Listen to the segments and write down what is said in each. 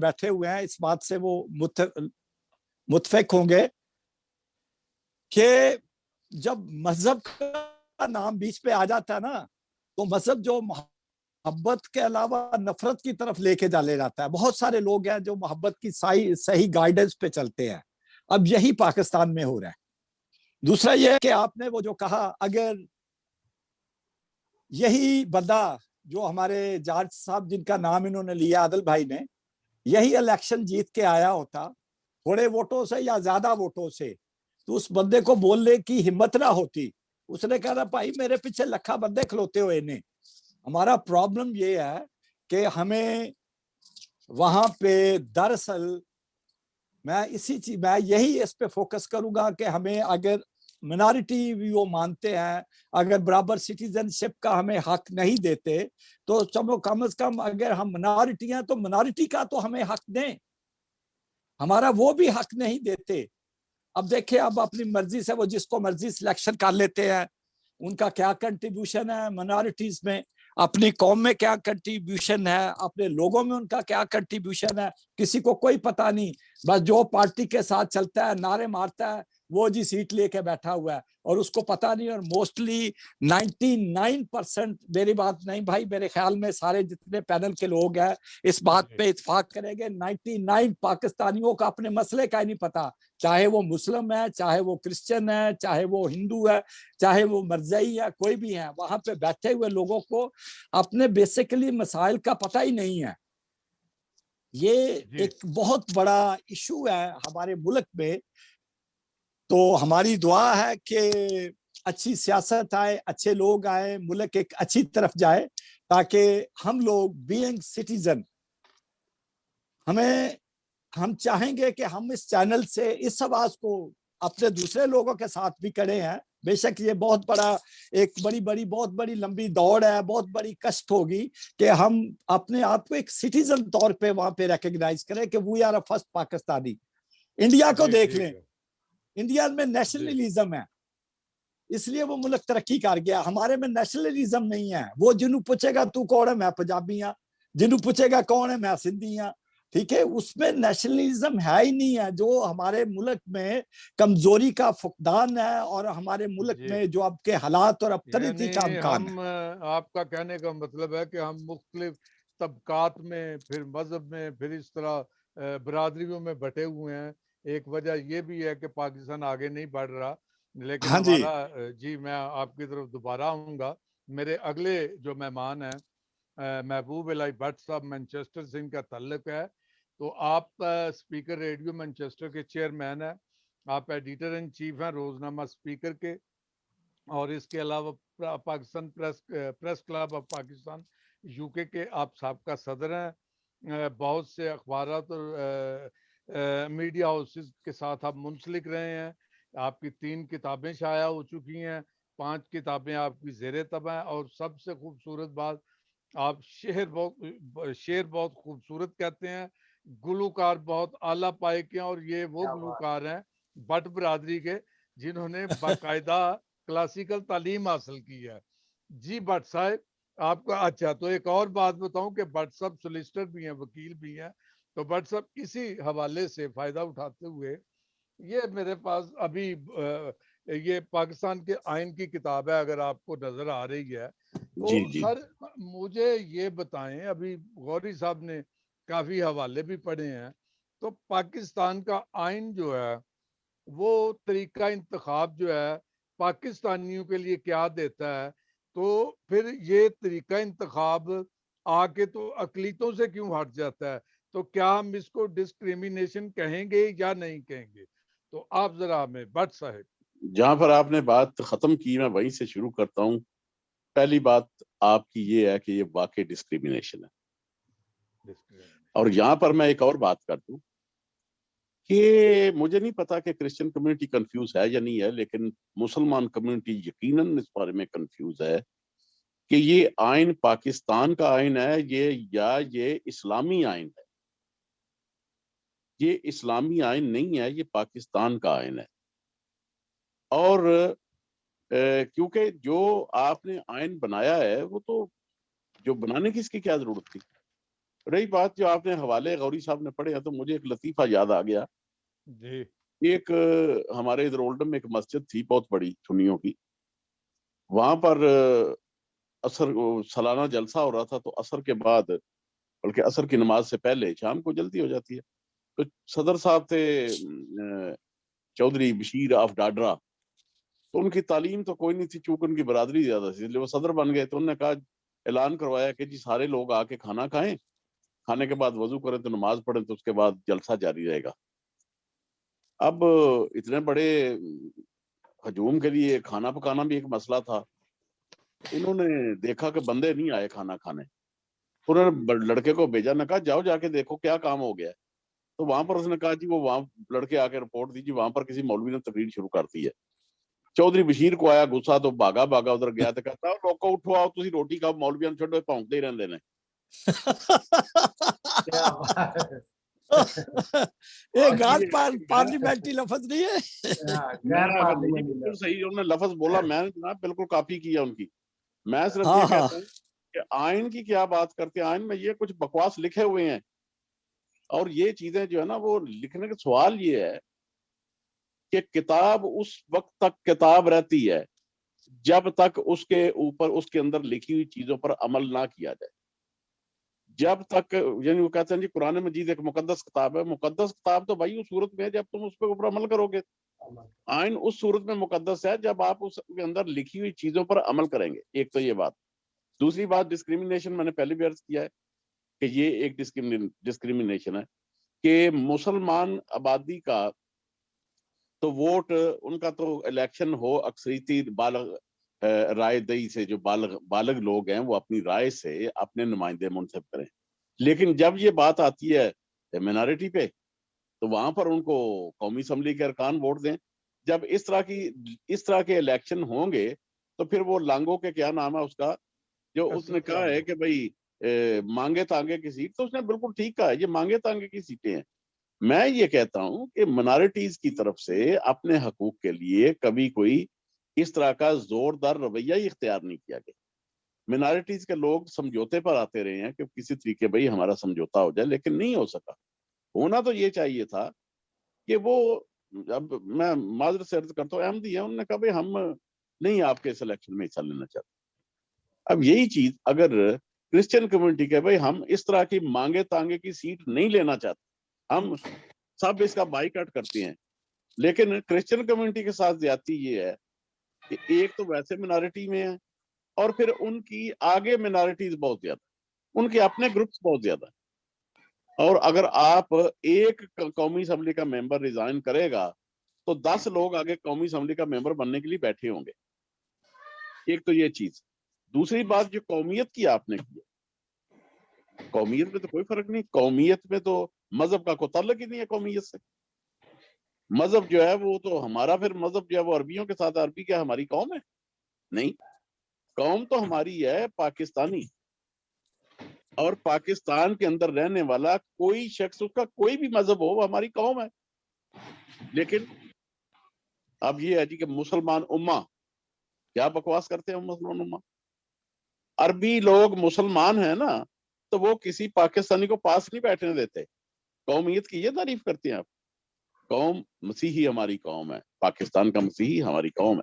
बैठे हुए हैं इस बात से वो मुत्फिक होंगे कि जब मजहब का नाम बीच पे आ जाता है ना, तो मजहब जो मोहब्बत के अलावा नफरत की तरफ लेके ले जाता है। बहुत सारे लोग हैं जो मोहब्बत की सही गाइडेंस पे चलते हैं। अब यही पाकिस्तान में हो रहा है। दूसरा यह है कि आपने वो जो कहा, अगर यही बंदा जो हमारे जज साहब जिनका नाम इन्होंने लिया, आदिल भाई ने, यही इलेक्शन जीत के आया होता थोड़े वोटों से या ज्यादा वोटों से, तो उस बंदे को बोलने की हिम्मत ना होती। उसने कहा भाई मेरे पीछे लखा बंदे खलोते हुए ने। हमारा प्रॉब्लम ये है कि हमें वहां पे दरअसल मैं यही इस पे फोकस करूंगा कि हमें अगर मिनॉरिटी भी वो मानते हैं, अगर बराबर सिटीजनशिप का हमें हक नहीं देते, तो चलो कम से कम अगर हम मिनॉरिटी हैं तो मिनॉरिटी का तो हमें हक दें। हमारा वो भी हक नहीं देते। अब देखिए, अब अपनी मर्जी से वो जिसको मर्जी सिलेक्शन कर लेते हैं। उनका क्या कंट्रीब्यूशन है मिनॉरिटीज में, अपनी कौम में क्या कंट्रीब्यूशन है, अपने लोगों में उनका क्या कंट्रीब्यूशन है, किसी को कोई पता नहीं। बस जो पार्टी के साथ चलता है, नारे मारता है, वो जी सीट लेके बैठा हुआ है और उसको पता नहीं। और मोस्टली 99%, मेरी बात नहीं भाई, मेरे ख्याल में सारे जितने पैनल के लोग हैं इस बात पे इत्फाक करेंगे, 99 पाकिस्तानियों का अपने मसले का ही नहीं पता। चाहे वो मुस्लिम है, चाहे वो क्रिश्चियन है, चाहे वो हिंदू है, चाहे वो मरजई है, कोई भी है, वहां पे बैठे हुए लोगों को अपने बेसिकली मसाइल का पता ही नहीं है। ये एक बहुत बड़ा इशू है हमारे मुल्क में। तो हमारी दुआ है कि अच्छी सियासत आए, अच्छे लोग आए, मुल्क एक अच्छी तरफ जाए, ताकि हम लोग बीइंग सिटीजन, हम चाहेंगे कि हम इस चैनल से इस आवाज को अपने दूसरे लोगों के साथ भी खड़े हैं। बेशक ये बहुत बड़ा एक बहुत बड़ी लंबी दौड़ है, बहुत बड़ी कष्ट होगी कि हम अपने आप को एक सिटीजन तौर पे वहां पे रिकॉग्नाइज करें कि we are a first Pakistani. India को देख लें, इंडिया में नेशनलिज्म है, इसलिए वो मुल्क तरक्की कर गया। हमारे में नेशनलिज्म नहीं है। वो जिन्हों पूछेगा तू कौन है, मैं पंजाबी हाँ। जिन्हों पूछेगा कौन है, मैं सिंधी हाँ। ठीक है, उसमें नेशनलिज्म है ही नहीं है, जो हमारे मुल्क में कमजोरी का फुकदान है और हमारे मुल्क में जो अब के हालात और अबतरीती का इम्कान है। आपका कहने का मतलब है कि हम मुख्तलिफ तबकात में, फिर मजहब में, फिर इस तरह बरादरियों में बटे हुए हैं। एक वजह यह भी है कि पाकिस्तान आगे नहीं बढ़ रहा। लेकिन हाँ जी, हमारा जी, मैं आपकी तरफ दोबारा आऊँगा। मेरे अगले जो मेहमान हैं महबूब इलाही भट्ट साहब, मैनचेस्टर से इनका तल्लुक है। तो आप स्पीकर रेडियो मैनचेस्टर के चेयरमैन हैं, आप एडिटर इन चीफ हैं रोजनामा स्पीकर के, और इसके अलावा Pakistan press club of Pakistan UK के आप साबका सदर हैं। बहुत से अखबारात और मीडिया हाउसेस के साथ आप मुंसलिक रहे हैं। आपकी 3 किताबें शाया हो चुकी हैं, 5 किताबें आपकी ज़ेरे तबा हैं, और सबसे खूबसूरत बात, आप शेर बहुत खूबसूरत कहते हैं, गुलूकार बहुत आला पाए के हैं, और ये वो गुलूकार हैं भट्ट बरादरी के जिन्होंने बाकायदा क्लासिकल तालीम हासिल की है। जी भट्ट साहब, आपका अच्छा, तो एक और बात बताऊं कि भट्ट साहब सोलिसिटर भी हैं, वकील भी हैं। तो भट्ट साहब इसी हवाले से फायदा उठाते हुए, ये मेरे पास अभी ये पाकिस्तान के आइन की किताब है, अगर आपको नजर आ रही है तो जी जी। सर मुझे ये बताएं, अभी गौरी साहब ने काफी हवाले भी पढ़े हैं, तो पाकिस्तान का आइन जो है वो तरीका इंतखाब जो है पाकिस्तानियों के लिए क्या देता है, तो फिर ये तरीका इंतखाब आके तो अकलीतों से क्यों हट जाता है? तो क्या हम इसको डिस्क्रिमिनेशन कहेंगे या नहीं कहेंगे? तो आप जरा हमें भट्ट साहब। जहां पर आपने बात खत्म की मैं वहीं से शुरू करता हूँ। पहली बात आपकी ये है कि ये वाकई डिस्क्रिमिनेशन है। और यहाँ पर मैं एक और बात कर दूं कि मुझे नहीं पता कि क्रिश्चियन कम्युनिटी कंफ्यूज है या नहीं है, लेकिन मुसलमान कम्युनिटी यकीनन इस बारे में कंफ्यूज है कि ये आइन पाकिस्तान का आइन है ये इस्लामी आइन है। ये इस्लामी आइन नहीं है, ये पाकिस्तान का आइन है। और क्योंकि जो आपने आइन बनाया है वो तो, जो बनाने की इसकी क्या जरूरत थी? रही बात जो आपने हवाले गौरी साहब ने पढ़े हैं, तो मुझे एक लतीफा याद आ गया। जी एक हमारे इधर ओल्डम में एक मस्जिद थी बहुत बड़ी सुन्नियों की। वहां पर असर सालाना जलसा हो रहा था, तो असर के बाद, बल्कि असर की नमाज से पहले, शाम को जल्दी हो जाती है, तो सदर साहब थे चौधरी बशीर ऑफ डाडरा। तो उनकी तालीम तो कोई नहीं थी, चूंकि उनकी बरादरी ज्यादा थी, इसलिए वो सदर बन गए। तो उन्होंने कहा, ऐलान करवाया कि जी सारे लोग आके खाना खाएं, खाने के बाद वजू करें तो नमाज पढ़ें, तो उसके बाद जलसा जारी रहेगा। अब इतने बड़े हजूम के लिए खाना पकाना भी एक मसला था। उन्होंने देखा कि बंदे नहीं आए खाना खाने, उन्होंने लड़के को भेजा, ने कहा जाओ जाके देखो क्या काम हो गया है। तो वहां पर उसने कहा जी वो वहां लड़के आके रिपोर्ट दीजिए, वहां पर किसी मौलवी ने तकरीर शुरू कर दी है। चौधरी बशीर को आया गुस्सा, तो भागा भागा उधर गया, तो कहता लोको उठो आओ, तुसी रोटी खाओ, मौलवियां छोड़ो, भौंकते ही रहंदे ने। क्या बात है। ये आज गाट ये पार्लियामेंट्री लफ्ज नहीं है। मैं गैर अगर नहीं, पार्लियामेंट्री बिल्कुल सही उन्होंने लफ्ज बोला, मैंने जनाब बिल्कुल कॉपी किया उनकी। मैं सिर्फ ये हाँ हाँ कहता हूँ कि आइन की क्या बात करते हैं, आइन में ये कुछ बकवास लिखे हुए हैं। और ये चीजें जो है ना, वो लिखने का सवाल ये है कि किताब उस वक्त तक किताब रहती है जब तक उसके ऊपर, उसके अंदर लिखी हुई चीजों पर अमल ना किया जाए। जब तक, यानी वो कहते हैं जी कुरान मजीद एक मुकद्दस किताब है। मुकद्दस किताब तो भाई उस सूरत में है जब तुम उस पर ऊपर अमल करोगे। आइन उस सूरत में मुकद्दस है जब आप उसके अंदर लिखी हुई चीजों पर अमल करेंगे। एक तो ये बात। दूसरी बात, डिस्क्रिमिनेशन, मैंने पहले भी अर्ज किया है कि ये एक डिस्क्रिमिनेशन है कि मुसलमान आबादी का तो वोट, उनका तो इलेक्शन हो अक्सरीती बालग राय दही से, जो बालग बालग लोग हैं वो अपनी राय से अपने नुमाइंदे मुंतखब करें। लेकिन जब ये बात आती है मिनॉरिटी पे, तो वहां पर उनको कौमी असम्बली के अरकान वोट दें। जब इस तरह के इलेक्शन होंगे, तो फिर वो लांगो के क्या नाम है उसका, जो उसने कहा है कि भाई मांगे तांगे की सीट, तो उसने बिल्कुल ठीक कहा है, ये मांगे तांगे की सीटें हैं। मैं ये कहता हूं कि मिनॉरिटीज की तरफ से अपने हकूक के लिए कभी कोई इस तरह का जोरदार रवैया ही इख्तियार नहीं किया गया। मिनॉरिटीज के लोग समझौते पर आते रहे हैं कि किसी तरीके भाई हमारा समझौता हो जाए, लेकिन नहीं हो सका। होना तो ये चाहिए था कि वो, अब मैं माजरत से अर्ज करता हूँ, अहमदी है, उन्होंने कहा भाई हम नहीं आपके इस इलेक्शन में हिस्सा लेना चाहते। अब यही चीज अगर क्रिश्चियन कम्युनिटी के, भाई हम इस तरह की मांगे तांगे की सीट नहीं लेना चाहते, हम सब इसका बाइकआउट करते हैं। लेकिन क्रिश्चियन कम्युनिटी के साथ ज्यादती ये है कि एक तो वैसे मिनॉरिटी में है, और फिर उनकी आगे मिनॉरिटीज बहुत ज्यादा, उनके अपने ग्रुप्स बहुत ज्यादा। और अगर आप एक कौमी असम्बली का मेंबर रिजाइन करेगा, तो 10 लोग आगे कौमी असम्बली का मेंबर बनने के लिए बैठे होंगे। एक तो ये चीज। दूसरी बात जो कौमियत की आपने की, कौमियत में तो कोई फर्क नहीं, कौमियत में तो मजहब का कोई ताल्लुक ही नहीं है कौमियत से। मजहब जो है वो तो हमारा, फिर मजहब जो है वो अरबियों के साथ, अरबी क्या हमारी कौम है? नहीं, कौम तो हमारी है पाकिस्तानी। और पाकिस्तान के अंदर रहने वाला कोई शख्स, उसका कोई भी मजहब हो, वो हमारी कौम है। लेकिन अब ये है जी कि मुसलमान उम्मा, क्या बकवास करते हैं मुसलमान उम्मा। अरबी लोग मुसलमान है ना, तो वो किसी पाकिस्तानी को पास नहीं बैठने देते। कौमियत की ये तारीफ करते हैं आप? कौम मसीही हमारी कौम है, पाकिस्तान का मसीही हमारी कौम है,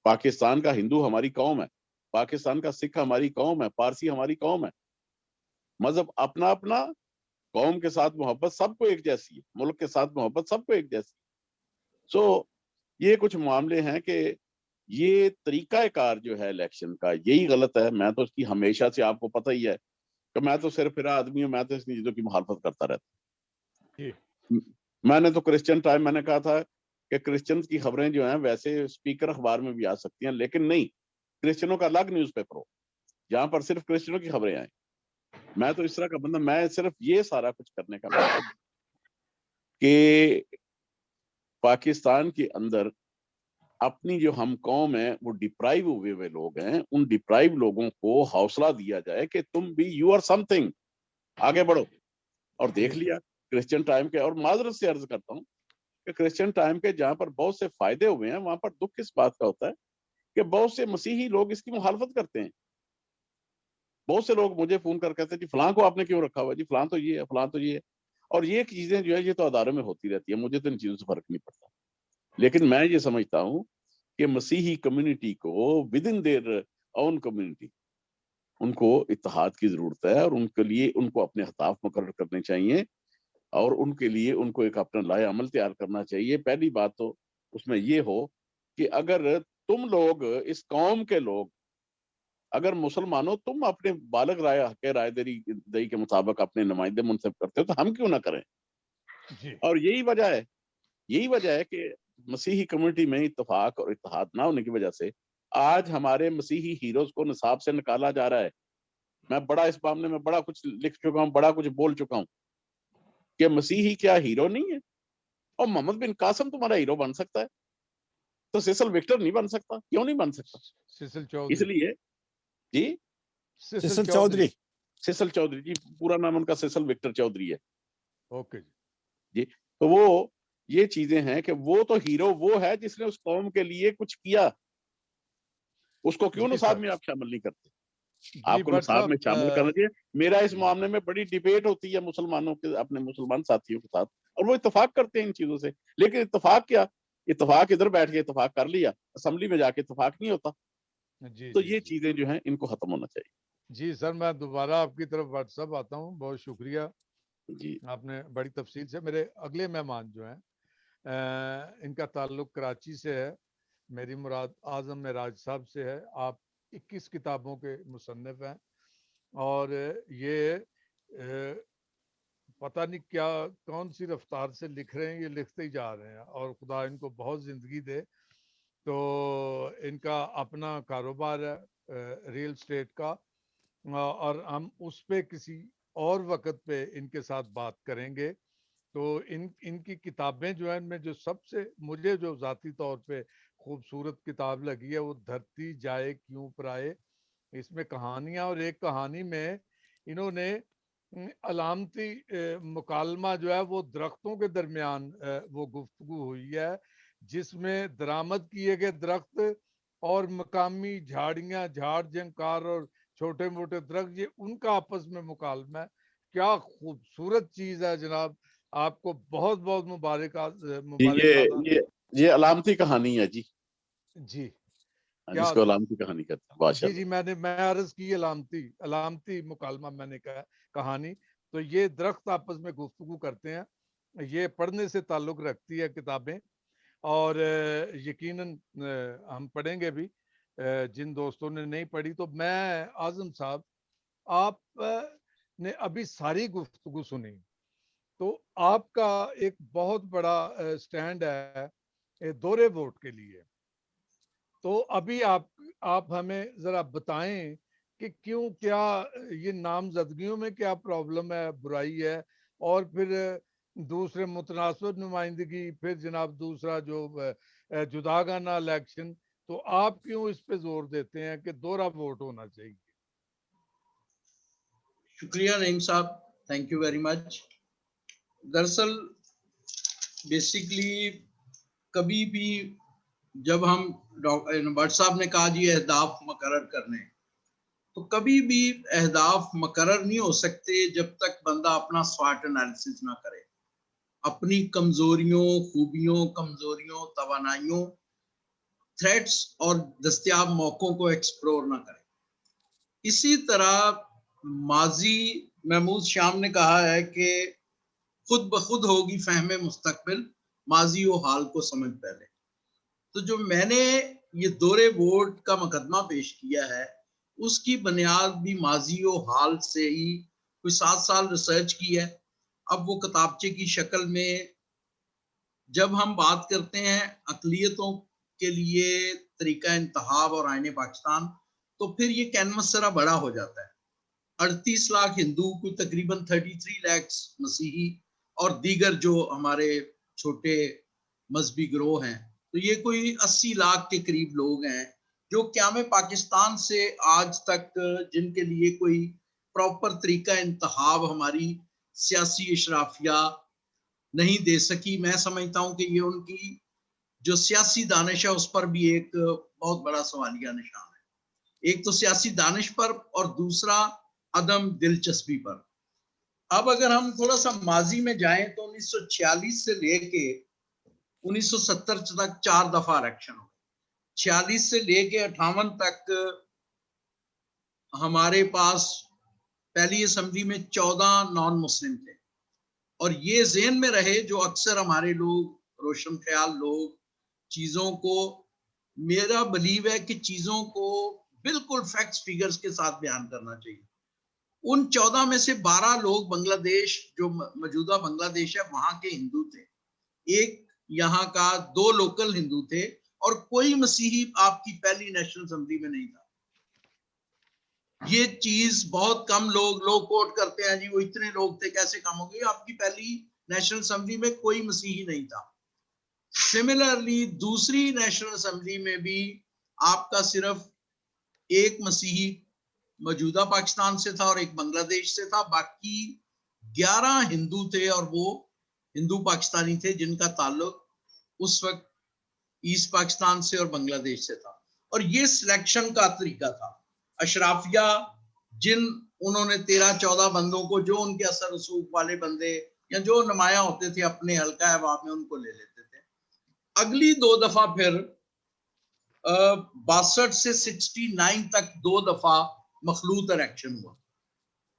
पाकिस्तान का हिंदू हमारी कौम है, पाकिस्तान का सिख हमारी कौम है, पारसी हमारी कौम है। मजहब अपना अपना, कौम के साथ मोहब्बत सबको एक जैसी है, मुल्क के साथ मोहब्बत सबको एक जैसी। सो ये कुछ मामले हैं कि ये तरीकाकार जो है इलेक्शन का, यही गलत है। मैं तो इसकी हमेशा से, आपको पता ही है कि मैं तो सिर्फ फिरा आदमी हूँ, मैं तो इसकी चीजों की मुखालफत करता रहता हूँ। मैंने तो क्रिश्चियन टाइम मैंने कहा था कि क्रिश्चियन की खबरें जो हैं वैसे स्पीकर अखबार में भी आ सकती हैं, लेकिन नहीं, क्रिश्चियनों का अलग न्यूज़पेपर हो जहां पर सिर्फ क्रिश्चियनों की खबरें आए। मैं तो इस तरह का बंदा, मैं सिर्फ ये सारा कुछ करने का मतलब कि पाकिस्तान के अंदर अपनी जो हम कौम है, वो डिप्राइव हुए हुए लोग हैं, उन डिप्राइव लोगों को हौसला दिया जाए कि तुम भी, यू आर समथिंग, आगे बढ़ो। और देख लिया क्रिश्चियन टाइम के, और माजरत से अर्ज करता हूँ कि क्रिश्चियन टाइम के जहां पर बहुत से फायदे हुए हैं, वहां पर दुख किस बात का होता है कि बहुत से मसीही लोग इसकी मुखालफत करते हैं। बहुत से लोग मुझे फोन कर कहते हैं जी फलां को आपने क्यों रखा हुआ, जी फलां तो ये है, फलां तो ये है। और ये चीजें जो है ये तो अदारों में होती रहती है, मुझे तो इन चीजों से फर्क नहीं पड़ता। लेकिन मैं ये समझता हूँ कि मसीही कम्युनिटी को with in their own community उनको इत्तेहाद की जरूरत है, और उनके लिए उनको अपने अहदाफ मुकर्रर करने चाहिए, और उनके लिए उनको एक अपना लाए अमल तैयार करना चाहिए। पहली बात तो उसमें ये हो कि अगर तुम लोग इस कौम के लोग, अगर मुसलमानों तुम अपने बालग राय के राय दही के मुताबिक अपने नुमाइंदे मुंतखब करते हो, तो हम क्यों ना करें। जी और यही वजह है कि मसीही कम्युनिटी में इत्तेफाक और इत्तेहाद ना होने की वजह से आज हमारे मसीही हीरोज को निसाब से निकाला जा रहा है। मैं बड़ा इस मामले में बड़ा कुछ लिख चुका हूँ, बड़ा कुछ बोल चुका हूँ कि मसीही क्या हीरो नहीं है। और मोहम्मद बिन कासिम तुम्हारा हीरो बन सकता है, तो सिसल विक्टर नहीं बन सकता। क्यों नहीं बन सकता? सिसिल चौधरी, इसलिए जी, सिसिल सिसल चौधरी, चौधरी। सिसल चौधरी जी, पूरा नाम उनका सिसल विक्टर चौधरी है ओके जी। जी। तो वो ये चीजें हैं कि वो तो हीरो वो है जिसने उस कौम के लिए कुछ किया, उसको क्यों जी निसाब सर, में आप शामिल नहीं करते? जी आपको भट्ट निसाब में साहब शामिल करना चाहिए। मेरा इस जी मामले में बड़ी डिबेट होती है मुसलमानों के अपने मुसलमान साथियों के साथ, और वो इत्तेफाक करते हैं इन चीजों से। लेकिन इत्तेफाक क्या, इत्तेफाक इधर बैठ के इत्तेफाक कर लिया, असेंबली में जाके इत्तेफाक नहीं होता। जी तो जी ये जी चीजें जो हैं इनको खत्म होना चाहिए। जी सर, मैं दोबारा आपकी तरफ व्हाट्सएप आता हूँ। बहुत शुक्रिया, जी आपने बड़ी तफसील से। मेरे अगले मेहमान जो हैं इनका ताल्लुक कराची से है, मेरी मुराद आजम मेराज साहब से है। आप 21 किताबों के मुसन्निफ हैं, और ये पता नहीं क्या कौन सी रफ्तार से लिख रहे हैं, ये लिखते ही जा रहे हैं, और खुदा इनको बहुत ज़िंदगी दे। तो इनका अपना कारोबार है रियल स्टेट का, और हम उस पे किसी और वक्त पे इनके साथ बात करेंगे। तो इनकी किताबें जो है, इनमें जो सबसे मुझे जो ज़ाती तौर पे खूबसूरत किताब लगी है वो धरती जाए क्यों पराए। इसमें कहानियां, और एक कहानी में इन्होंने अलामती मुकालमा जो है वो दरख्तों के दरमियान वो गुफ्तगू हुई है, जिसमें दरामद किए गए दरख्त और मकामी झाड़ियां, झाड़ झंकार और छोटे मोटे दरख्त, ये उनका आपस में मुकालमा है। क्या खूबसूरत चीज है जनाब, आपको बहुत बहुत जी, मुबारकबाद। ये अलामती कहानी है जी। जी, हाँ, क्या जिसको अलामती कहानी कहते हैं, जी जी, माशाल्लाह। मैं अर्ज की अलामती अलामती मुकालमा मैंने कहा कहानी। तो ये दरख्त आपस में गुफ्तगू करते हैं, ये पढ़ने से ताल्लुक रखती है किताबें, और यकीनन हम पढ़ेंगे भी जिन दोस्तों ने नहीं पढ़ी। तो मैं आजम साहब, आप ने अभी सारी गुफ्तगू सुनी, तो आपका एक बहुत बड़ा स्टैंड है दोहरे वोट के लिए। तो अभी आप हमें जरा बताएं कि क्यों, क्या ये नामजदगियों में क्या प्रॉब्लम है, बुराई है, और फिर दूसरे मुतनासिब नुमाइंदगी, फिर जनाब दूसरा जो जुदागाना इलेक्शन, तो आप क्यों इस पे जोर देते हैं कि दोहरा वोट होना चाहिए? शुक्रिया नईम साहब, थैंक यू वेरी मच। दरअसल बेसिकली कभी भी जब हम भट्ट साहब ने कहा जी अहदाफ मुकर्रर करने, तो कभी भी अहदाफ मुकर्रर नहीं हो सकते जब तक बंदा अपना स्वाट एनालिसिस ना करे, अपनी कमजोरियों, खूबियों, कमजोरियों, तवानाइयों, थ्रेट्स और दस्तयाब मौकों को एक्सप्लोर ना करे। इसी तरह माजी महमूद शाम ने कहा है कि खुद ब खुद होगी फहमे मुस्तकबिल, माजी व हाल को समझ पहले। तो जो मैंने ये दोहरे वोट का मुकदमा पेश किया है, उसकी बुनियाद भी माजी व हाल से ही कोई 7 साल रिसर्च की है। अब वो किताबचे की शक्ल में जब हम बात करते हैं अकलियतों के लिए तरीका इंतखाब और आईने पाकिस्तान, तो फिर ये कैनवस जरा बड़ा हो जाता है। 38 लाख हिंदू, कोई तकरीबन 33 लाख मसीही, और दीगर जो हमारे छोटे मजहबी गिरोह हैं, तो ये कोई 80 लाख के करीब लोग हैं जो क़याम पाकिस्तान से आज तक जिनके लिए कोई प्रॉपर तरीका इंतखाब हमारी सियासी इशराफिया नहीं दे सकी। मैं समझता हूं कि ये उनकी जो सियासी दानिश है उस पर भी एक बहुत बड़ा सवालिया निशान है। एक तो सियासी दानिश पर और दूसरा अदम दिलचस्पी पर। अब अगर हम थोड़ा सा माजी में जाएं तो 1946 से लेके 1970 तक 4 दफा इलेक्शन हुए। 46 से लेके 58 तक हमारे पास पहली असेंबली में 14 नॉन मुस्लिम थे, और ये ज़हन में रहे जो अक्सर हमारे लोग रोशन ख्याल लोग चीजों को, मेरा बिलीव है कि चीजों को बिल्कुल फैक्ट्स फिगर्स के साथ बयान करना चाहिए। उन 14 में से 12 लोग बांग्लादेश, जो मौजूदा बांग्लादेश है, वहां के हिंदू थे। एक यहाँ का 2 लोकल हिंदू थे, और कोई मसीही आपकी पहली नेशनल असेंबली में नहीं था। ये चीज बहुत कम लोग कोट करते हैं, जी वो इतने लोग थे कैसे कम हो गए। आपकी पहली नेशनल असेंबली में कोई मसीही नहीं था। सिमिलरली दूसरी नेशनल असेंबली में भी आपका सिर्फ एक मसीही मौजूदा पाकिस्तान से था और एक बांग्लादेश से था, बाकी 11 हिंदू थे, और वो हिंदू पाकिस्तानी थे जिनका ताल्लुक उस वक्त ईस्ट पाकिस्तान से और बांग्लादेश से था। और ये सिलेक्शन का तरीका था। अशराफिया जिन उन्होंने 13-14 बंदों को, जो उनके असर रसूख वाले बंदे या जो नुमाया होते थे अपने हल्का अहबाब में, उनको ले लेते थे। अगली 2 दफा फिर 62 से 69 तक 2 दफा मखलूत इलेक्शन हुआ।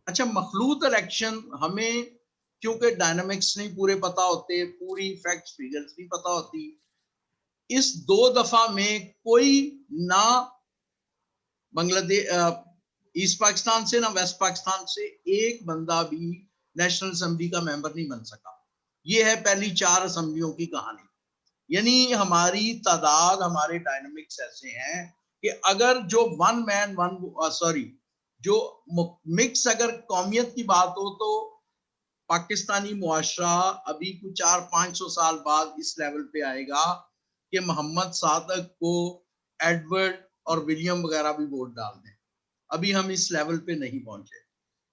अच्छा, मखलूत इलेक्शन हमें क्योंकि डायनामिक्स नहीं पूरे पता होते, पूरी फैक्ट्स फिगर्स नहीं पता होती, इस 2 दफा में कोई ना बांग्लादेश ईस्ट पाकिस्तान से ना वेस्ट पाकिस्तान से एक बंदा भी नेशनल असेंबली का मेंबर नहीं बन सका। ये है पहली 4 असेंबलियों की कहानी। यानी हमारी तादाद, हमारे डायनामिक्स ऐसे हैं कि अगर जो जो मिक्स अगर कौमियत की बात हो तो पाकिस्तानी मुआशरा अभी कुछ 400-500 साल बाद इस लेवल पे आएगा कि मोहम्मद सादक को एडवर्ड और विलियम वगैरह भी वोट डाल दें। अभी हम इस लेवल पे नहीं पहुंचे।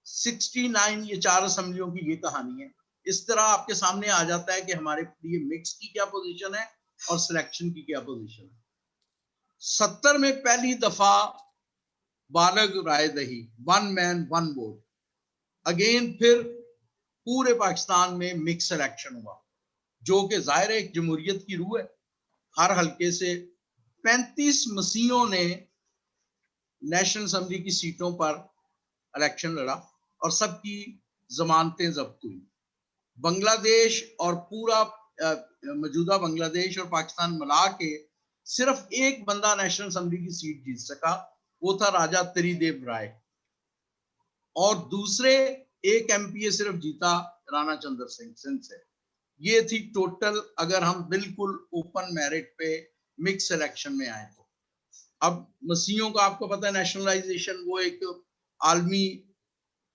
69 ये 4 असेंबलियों की ये कहानी है। इस तरह आपके सामने आ जाता है कि हमारे लिए मिक्स की क्या पोजीशन है और सिलेक्शन की क्या पोजीशन है। 70 में पहली दफा बालग राय दही, 1 मैन 1 वोट। अगेन फिर पूरे पाकिस्तान में मिक्स इलेक्शन हुआ, जो कि जाहिर है एक जमहूरियत की रूह है। हर हल्के से 35 मसीहों ने नेशनल असेंबली की सीटों पर इलेक्शन लड़ा और सबकी जमानतें जब्त हुई। बांग्लादेश और पूरा मौजूदा बांग्लादेश और पाकिस्तान मिला के सिर्फ एक बंदा नेशनल असेंबली की सीट जीत सका, वो था राजा त्रिदेव राय, और दूसरे एक एमपीए सिर्फ जीता राणा चंद्र सिंह सिंध से। ये थी टोटल, अगर हम बिल्कुल ओपन मेरिट पे मिक्स इलेक्शन में आए तो। अब मसीहों का आपको पता है नेशनलाइजेशन, वो एक आलमी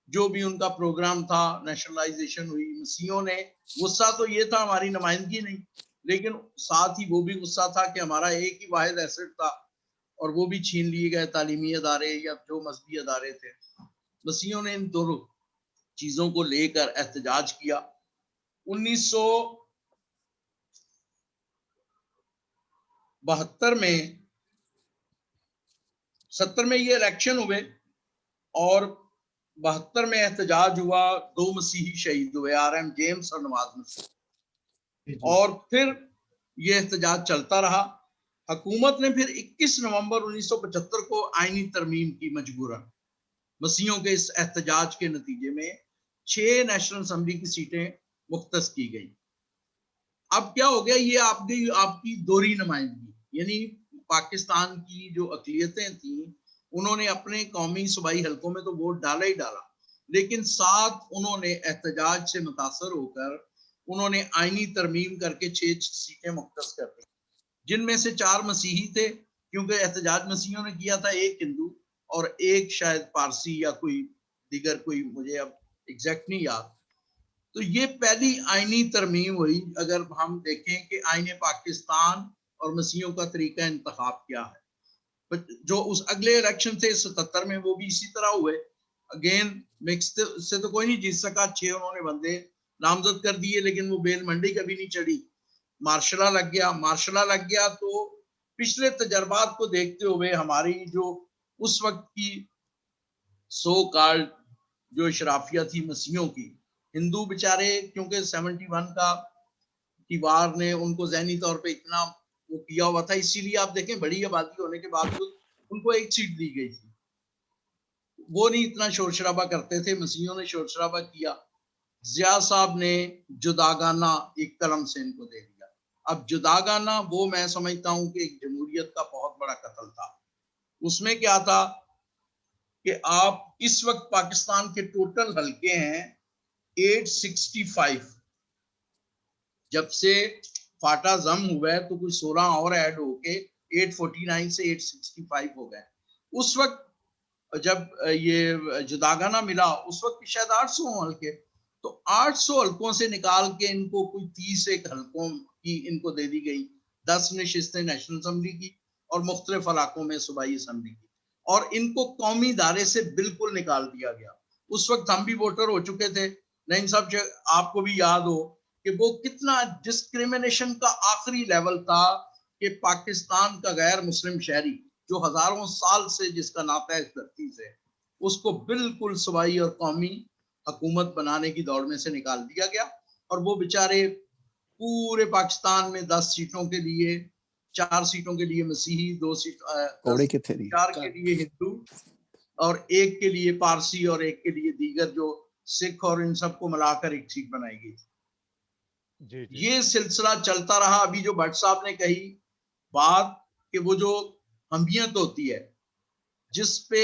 जो भी उनका प्रोग्राम था, नेशनलाइजेशन हुई। मसीहों ने गुस्सा तो ये था हमारी नुमाइंदगी नहीं, लेकिन साथ ही वो भी गुस्सा था कि हमारा एक ही वाहिद एसेट था और वो भी छीन लिए गए, तालीमी अदारे या जो मजहबी अदारे थे। मसीहों ने इन दोनों चीजों को लेकर एहतजाज किया। 1972 में 70 में ये इलेक्शन हुए और 72 में एहतजाज हुआ। 2 मसीही शहीद हुए, RM जेम्स और नवाज मसीह, और फिर ये एहतजाज चलता रहा। हुकूमत ने फिर 21 नवंबर 1975 को आईनी तरमीम की मजबूरन। मसीहों के इस एहतजाज के नतीजे में 6 नेशनल असेंबली की सीटें मुख्तस की गई। अब क्या हो गया, ये आपकी दोहरी नुमाइंदगी, यानी पाकिस्तान की जो अकलियतें थी उन्होंने अपने कौमी सूबाई हलकों में तो वोट डाला ही डाला, लेकिन साथ उन्होंने एहतजाज से मुतासर होकर उन्होंने आईनी तरमीम करके 6 सीटें मुख्तस कर दी, जिनमें से 4 मसीही थे, क्योंकि एहतजाज मसीहियों ने किया था, एक हिंदू और एक शायद पारसी या कोई दिगर, कोई मुझे अब एग्जैक्ट नहीं याद। तो ये पहली आईनी तरमीम हुई। अगर हम देखें कि आईने पाकिस्तान और मसीहियों का तरीका इंतखाब क्या है, जो उस अगले इलेक्शन थे 77 में, वो भी इसी तरह हुए। अगेन मिक्स से तो कोई नहीं जीत सका, 6 उन्होंने बंदे नामजद कर दिए, लेकिन वो बेल मंडी कभी नहीं चढ़ी। मार्शला लग गया तो पिछले तजर्बात को देखते हुए हमारी जो उस वक्त की सो कॉल्ड जो इशराफिया थी मसीहों की, हिंदू बेचारे क्योंकि 71 की वार ने उनको ज़हनी तौर पे इतना वो किया हुआ था, इसीलिए आप देखें बड़ी आबादी होने के बावजूद उनको एक सीट दी गई थी। वो नहीं इतना शोर शराबा करते थे, मसीहों ने शोर शराबा किया। जिया साहब ने जुदागाना एक कलम से इनको दे दिया। अब जुदागाना वो मैं समझता हूं कि एक जमहूरियत का बहुत बड़ा कत्ल था। उसमें क्या था कि आप इस वक्त पाकिस्तान के टोटल हलके हैं 865। जब से फाटा जम हुआ है तो कोई 16 और ऐड होके 849 से 865 हो गए। उस वक्त जब ये जुदागाना मिला उस वक्त शायद 800 हल्के, तो 800 हल्कों से निकाल के इनको कोई 30 एक हल्कों की इनको दे दी गई, 10 नशिस्तें नेशनल असम्बली की और मुख्तलिफ इलाकों में सूबाई असम्बली की, और इनको कौमी दायरे से बिल्कुल निकाल दिया गया। उस वक्त हम भी वोटर हो चुके थे। नईम साहब, आपको भी याद हो कि वो कितना डिस्क्रिमिनेशन का आखिरी लेवल था कि पाकिस्तान का गैर मुस्लिम शहरी जो हजारों साल से जिसका नाता है इस धरती से, उसको बिल्कुल सूबाई और कौमी हुकूमत बनाने की दौड़ में से निकाल दिया गया। और वो बेचारे पूरे पाकिस्तान में 10 सीटों के लिए, 4 सीटों के लिए मसीही, 2 सीट 4 के लिए हिंदू और 1 के लिए पारसी और 1 के लिए दीगर जो सिख, और इन सबको मिलाकर एक सीट बनाई गई थी। ये सिलसिला चलता रहा। अभी जो भट्ट साहब ने कही बात कि वो जो अहमियत होती है जिस पे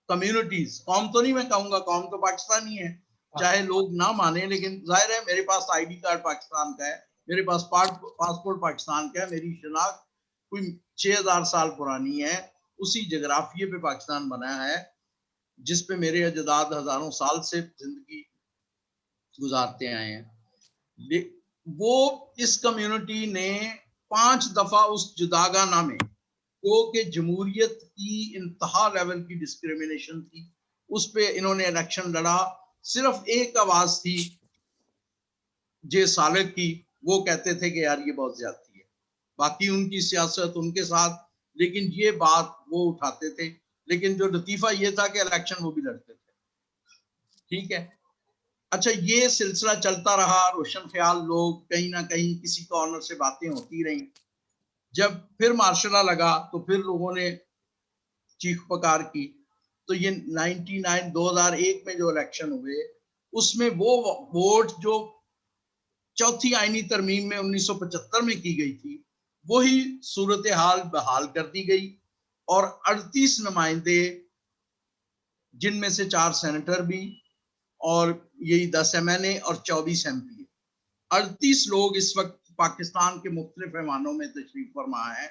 कम्युनिटीज, कौम तो नहीं मैं कहूंगा, कौम तो पाकिस्तानी है, चाहे लोग ना माने, लेकिन जाहिर है मेरे पास आईडी कार्ड पाकिस्तान का है, मेरे पास पासपोर्ट पाकिस्तान का है, मेरी शनाख्त कोई 6000 साल पुरानी है, उसी जगराफिये पे पाकिस्तान बना है जिस पे मेरे अजदाद हजारों साल से जिंदगी गुजारते आए हैं। वो इस कम्युनिटी ने 5 दफा उस जुदागाना में कि जमहूरियत की इंतहा लेवल की डिस्क्रिमिनेशन थी, उस पे इन्होंने इलेक्शन लड़ा। सिर्फ एक आवाज थी जे सालक की, वो कहते थे कि यार ये बहुत ज्यादती है, बाकी उनकी सियासत उनके साथ, लेकिन ये बात वो उठाते थे। लेकिन जो लतीफा ये था कि इलेक्शन वो भी लड़ते थे। ठीक है, अच्छा, ये सिलसिला चलता रहा। रोशन ख्याल लोग कहीं ना कहीं किसी कॉर्नर से बातें होती रही। जब फिर मार्शल लॉ लगा तो फिर लोगों ने चीख पकार की। तो ये 2001 में जो इलेक्शन हुए उसमें वो वोट जो चौथी आईनी तरमीम में 1975 में की गई थी वही सूरत हाल बहाल कर दी गई, और 38 नुमाइंदे, जिनमें से 4 सेनेटर भी और यही 10 MNA और 24 MP, 38 लोग इस वक्त पाकिस्तान के मुख्तलिफ ऐवानों में तशरीफ फरमा है।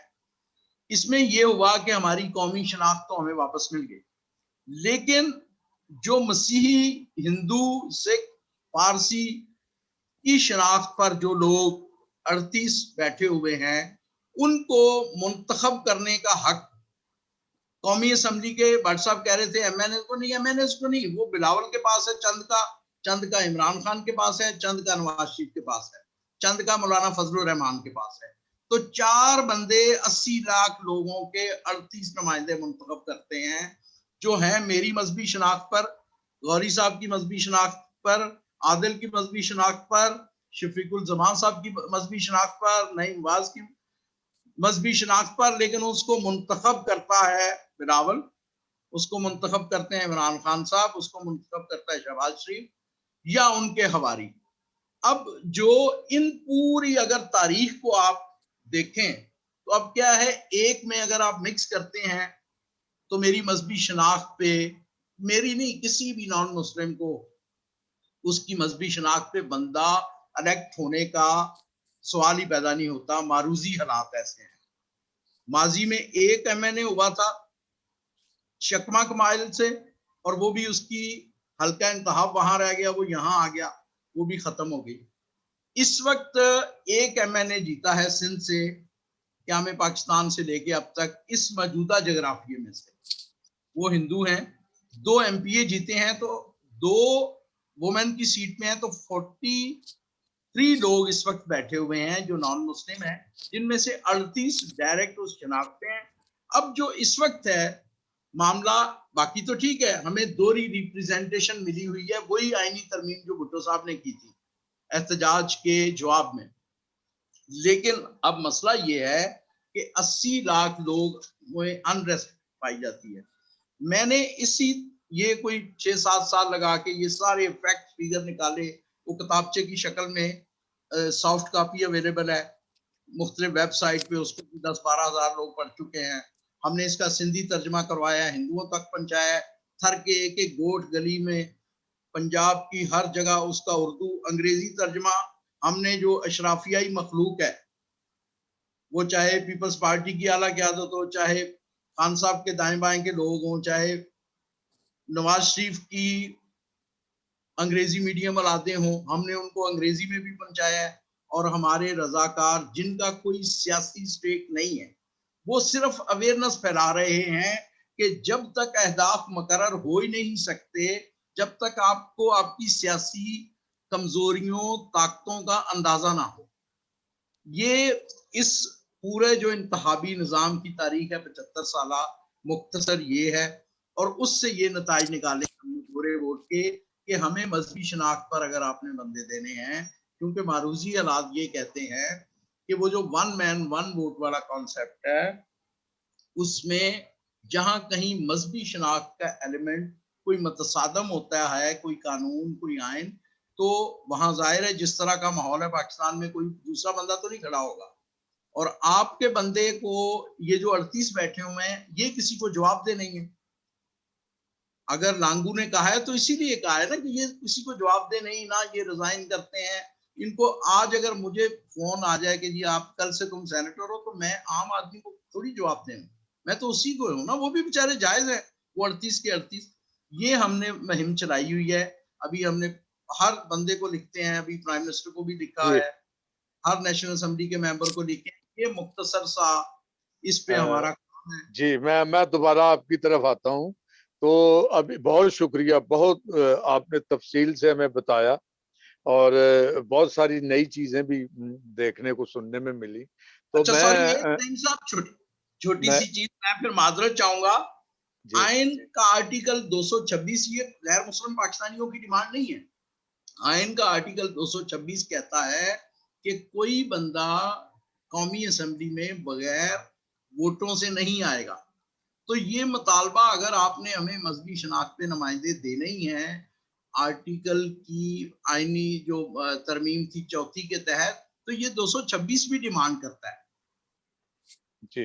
इसमें यह हुआ कि हमारी कौमी शनाख्त तो हमें वापस मिल गई, लेकिन जो मसीही, हिंदू, सिख, पारसी की शनाख्त पर जो लोग 38 बैठे हुए हैं उनको मुंतखब करने का हक कौमी असम्बली के भट्ट साहब कह रहे थे MNA को नहीं, MNA को नहीं, वो बिलावल के पास है, चंद का इमरान खान के पास है, चंद का नवाज शरीफ के पास है, चंद का मौलाना फजलुर रहमान के पास है। तो 4 बंदे 80 लाख लोगों के 38 नुमाइंदे मुंतखब करते हैं, जो हैं मेरी मजहबी शनाख्त पर, गौरी साहब की मजहबी शनाख्त पर, आदिल की मजहबी शनाख्त पर, शफीकुल जमान साहब की मजहबी शनाख्त पर, नईम वाज की मजहबी शनाख्त पर। लेकिन उसको मुंतखब करता है बिलावल, उसको मुंतखब करते हैं इमरान खान साहब, उसको मुंतखब करता है शहबाज शरीफ या उनके हवारी। अब जो इन पूरी अगर तारीख को आप देखें तो अब क्या है, एक में अगर आप मिक्स करते हैं तो मेरी मजहबी शनाख्त पे, मेरी नहीं किसी भी नॉन मुस्लिम को उसकी मजहबी शनाख्त पे बंदा इलेक्ट होने का सवाल ही पैदा नहीं होता। मारूजी हालात ऐसे हैं। माजी में एक MNA हुआ था शकमा कमाइल से, और वो भी उसकी हल्का इंतहाब वहां रह गया, वो यहाँ आ गया, वो भी खत्म हो गई। इस वक्त एक MNA जीता है सिंध से, क्या में पाकिस्तान से लेके अब तक इस मौजूदा जगराफिये में से, वो हिंदू हैं। 2 MPA जीते हैं, तो 2 वुमेन की सीट में है, तो 43 लोग इस वक्त बैठे हुए हैं जो नॉन मुस्लिम हैं, जिनमें से 38 डायरेक्ट उस शनाख्त पे हैं। अब जो इस वक्त है मामला बाकी तो ठीक है, हमें दोहरी रिप्रेजेंटेशन मिली हुई है, वही आईनी तरमीम जो भुट्टो साहब ने की थी एहतजाज के जवाब में। लेकिन अब मसला ये है कि 80 लाख लोग में अनरेस्ट पाई जाती है। मैंने ये कोई 6-7 साल लगा के ये सारे फैक्ट फिगर निकाले, वो किताबचे की शक्ल में सॉफ्ट कॉपी अवेलेबल है मुख्तलिफ वेबसाइट पे, उसको 10-12 हजार लोग पढ़ चुके हैं। हमने इसका सिंधी तर्जमा करवाया, हिंदुओं तक पहुंचाया, थर के एक एक गोट गली में, पंजाब की हर जगह उसका उर्दू अंग्रेजी तर्जमा। हमने जो अशराफियाई मखलूक है, वो चाहे पीपल्स पार्टी की आला क़यादत हो, चाहे खान साहब के दाएं बाएं के लोग हों, चाहे नवाज शरीफ की अंग्रेजी मीडियम औलादे हों, हमने उनको अंग्रेजी में भी पहुंचाया है। और हमारे रजाकार जिनका कोई सियासी स्टेक नहीं है, वो सिर्फ अवेयरनेस फैला रहे हैं कि जब तक अहदाफ मुकर्रर हो ही नहीं सकते, जब तक आपको आपकी सियासी कमजोरियों ताकतों का अंदाजा ना हो। ये इस पूरे जो इंतखाबी निज़ाम की तारीख है 75 साला, मुख्तसर ये है। और उससे ये नताइज निकाले पूरे वोट के कि हमें मजहबी शनाख्त पर अगर आपने बंदे देने हैं, क्योंकि मारूजी हालात ये कहते हैं कि वो जो 1 मैन 1 वोट वाला कॉन्सेप्ट है, उसमें जहां कहीं मजहबी शनाख्त का एलिमेंट कोई मतसादम होता है, कोई कानून कोई आइन, तो वहां जाहिर है जिस तरह का माहौल है पाकिस्तान में, कोई दूसरा बंदा तो नहीं खड़ा होगा। और आपके बंदे को ये जो 38 बैठे हुए हैं, ये किसी को जवाब दे नहीं है। अगर लांगू ने कहा है तो इसीलिए कहा है ना कि ये किसी को जवाब दे नहीं, ना ये रिजाइन करते हैं। इनको आज अगर मुझे फोन आ जाए कि जी आप कल से तुम सेनेटर हो, तो मैं आम आदमी को थोड़ी जवाब देना, मैं तो उसी को हूँ ना, वो भी बेचारे जायज है, वो 38 के 38। ये हमने मुहिम चलाई हुई है। अभी हमने हर बंदे को लिखते हैं, अभी प्राइम मिनिस्टर को भी लिखा है, हर नेशनल असेंबली के मेंबर को लिखे। ये मुख्तसर सा इस पे हमारा काम है। जी, मैं दोबारा आपकी तरफ आता हूँ। तो अभी बहुत शुक्रिया, बहुत आपने तफसील से हमें बताया और बहुत सारी नई चीजें भी देखने को सुनने में मिली। तो अच्छा सॉरी, छोटी सी चीज मैं फिर माजरत चाहूंगा। आइन का आर्टिकल 226 ये गैर मुस्लिम पाकिस्तानियों की डिमांड नहीं है। आइन का आर्टिकल 226 कहता है कि कोई बंदा कौमी असेंबली में बगैर वोटों से नहीं आएगा। तो ये मुतालबा अगर आपने हमें मजहबी शनाख्त पे नुमाइंदे देने ही हैं, आर्टिकल की आईनी जो तरमीम थी 34 के तहत, तो ये 226 भी डिमांड करता है जी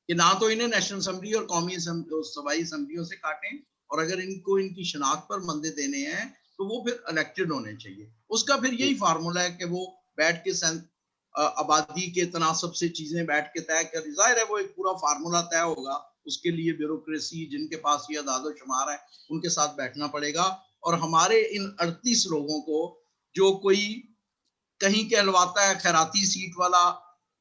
कि ना तो इन्हें नेशनल असेंबली और कौमी सूबाई असेंबलियों से काटें, और अगर इनको इनकी शनाख्त पर बंदे देने हैं तो वो फिर इलेक्टेड होने चाहिए। उसका फिर यही फार्मूला है कि वो बैठ के आबादी के तनासब से चीजें बैठ के तय कर, जाहिर है वो एक पूरा फार्मूला तय होगा, उसके लिए ब्यूरोक्रेसी जिनके पास ये अदाद शुमार है उनके साथ बैठना पड़ेगा। और हमारे इन 38 लोगों को जो कोई कहीं कहलवाता है खैराती सीट वाला,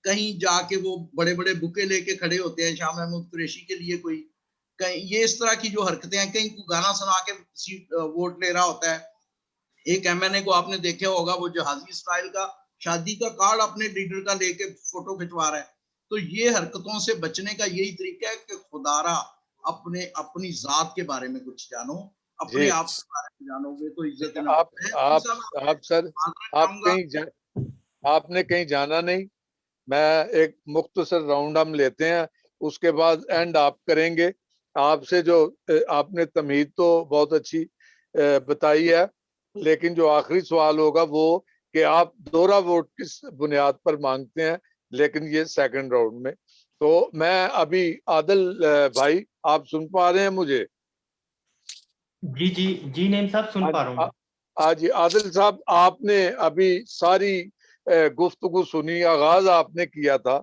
कहीं जाके वो बड़े बड़े बुके लेके खड़े होते हैं शाह महमूद कुरैशी के लिए, कोई कहीं ये इस तरह की जो हरकतें हैं, कहीं गाना सुना के सीट वोट ले रहा होता है। एक एमएनए को आपने देखा होगा, वो जहाजी स्टाइल का शादी का कार्ड अपने लीडर का लेके फोटो खिंचवा रहा है। तो ये हरकतों से बचने का यही तरीका है कि खुदारा अपनी जात के बारे में कुछ जानो, अपने आप के बारे में जानोगे तो इज्जत आप सर, आपने कहीं जाना नहीं। मैं एक मुख्तसर राउंड हम लेते हैं, उसके बाद एंड आप करेंगे। आपसे जो आपने तमहीद तो बहुत अच्छी बताई है, लेकिन जो आखिरी सवाल होगा वो कि आप दोहरा वोट किस बुनियाद पर मांगते हैं, लेकिन ये सेकंड राउंड में। तो मैं अभी आदिल भाई, आप सुन पा रहे हैं मुझे? जी जी जी नेम साहब, सुन पा रहा हूँ। आज आदिल साहब, आपने अभी सारी गुफ्तगू सुनी, आगाज आपने किया था,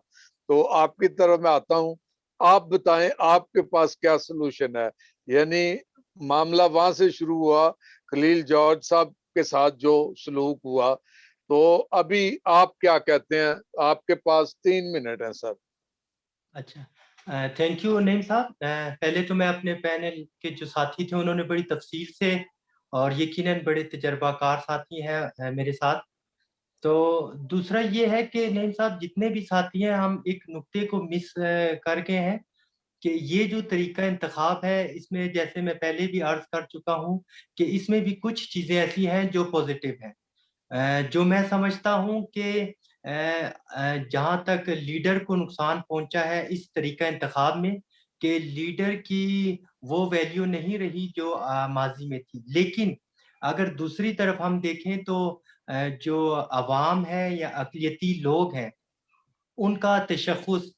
तो आपकी तरफ मैं आता हूँ। आप बताएं आपके पास क्या सलूशन है। यानी मामला वहां से शुरू हुआ, खलील जॉर्ज साहब के साथ जो सलूक हुआ, तो अभी आप क्या कहते हैं? आपके पास 3 मिनट हैं सर। अच्छा, थैंक यू नईम साहब। पहले तो मैं अपने पैनल के जो साथी थे उन्होंने बड़ी तफसील से और यकीनन बड़े तजर्बाकार साथी हैं मेरे साथ। तो दूसरा ये है कि नईम साहब जितने भी साथी हैं, हम एक नुक्ते को मिस कर गए हैं कि ये जो तरीका इंतखाब है, इसमें जैसे मैं पहले भी अर्ज कर चुका हूँ कि इसमें भी कुछ चीजें ऐसी हैं जो पॉजिटिव हैं। जो मैं समझता हूँ कि जहाँ तक लीडर को नुकसान पहुंचा है इस तरीका इंतखाब में, कि लीडर की वो वैल्यू नहीं रही जो माजी में थी। लेकिन अगर दूसरी तरफ हम देखें तो जो अवाम है या अक़लियती लोग हैं, उनका तशख़्ख़ुस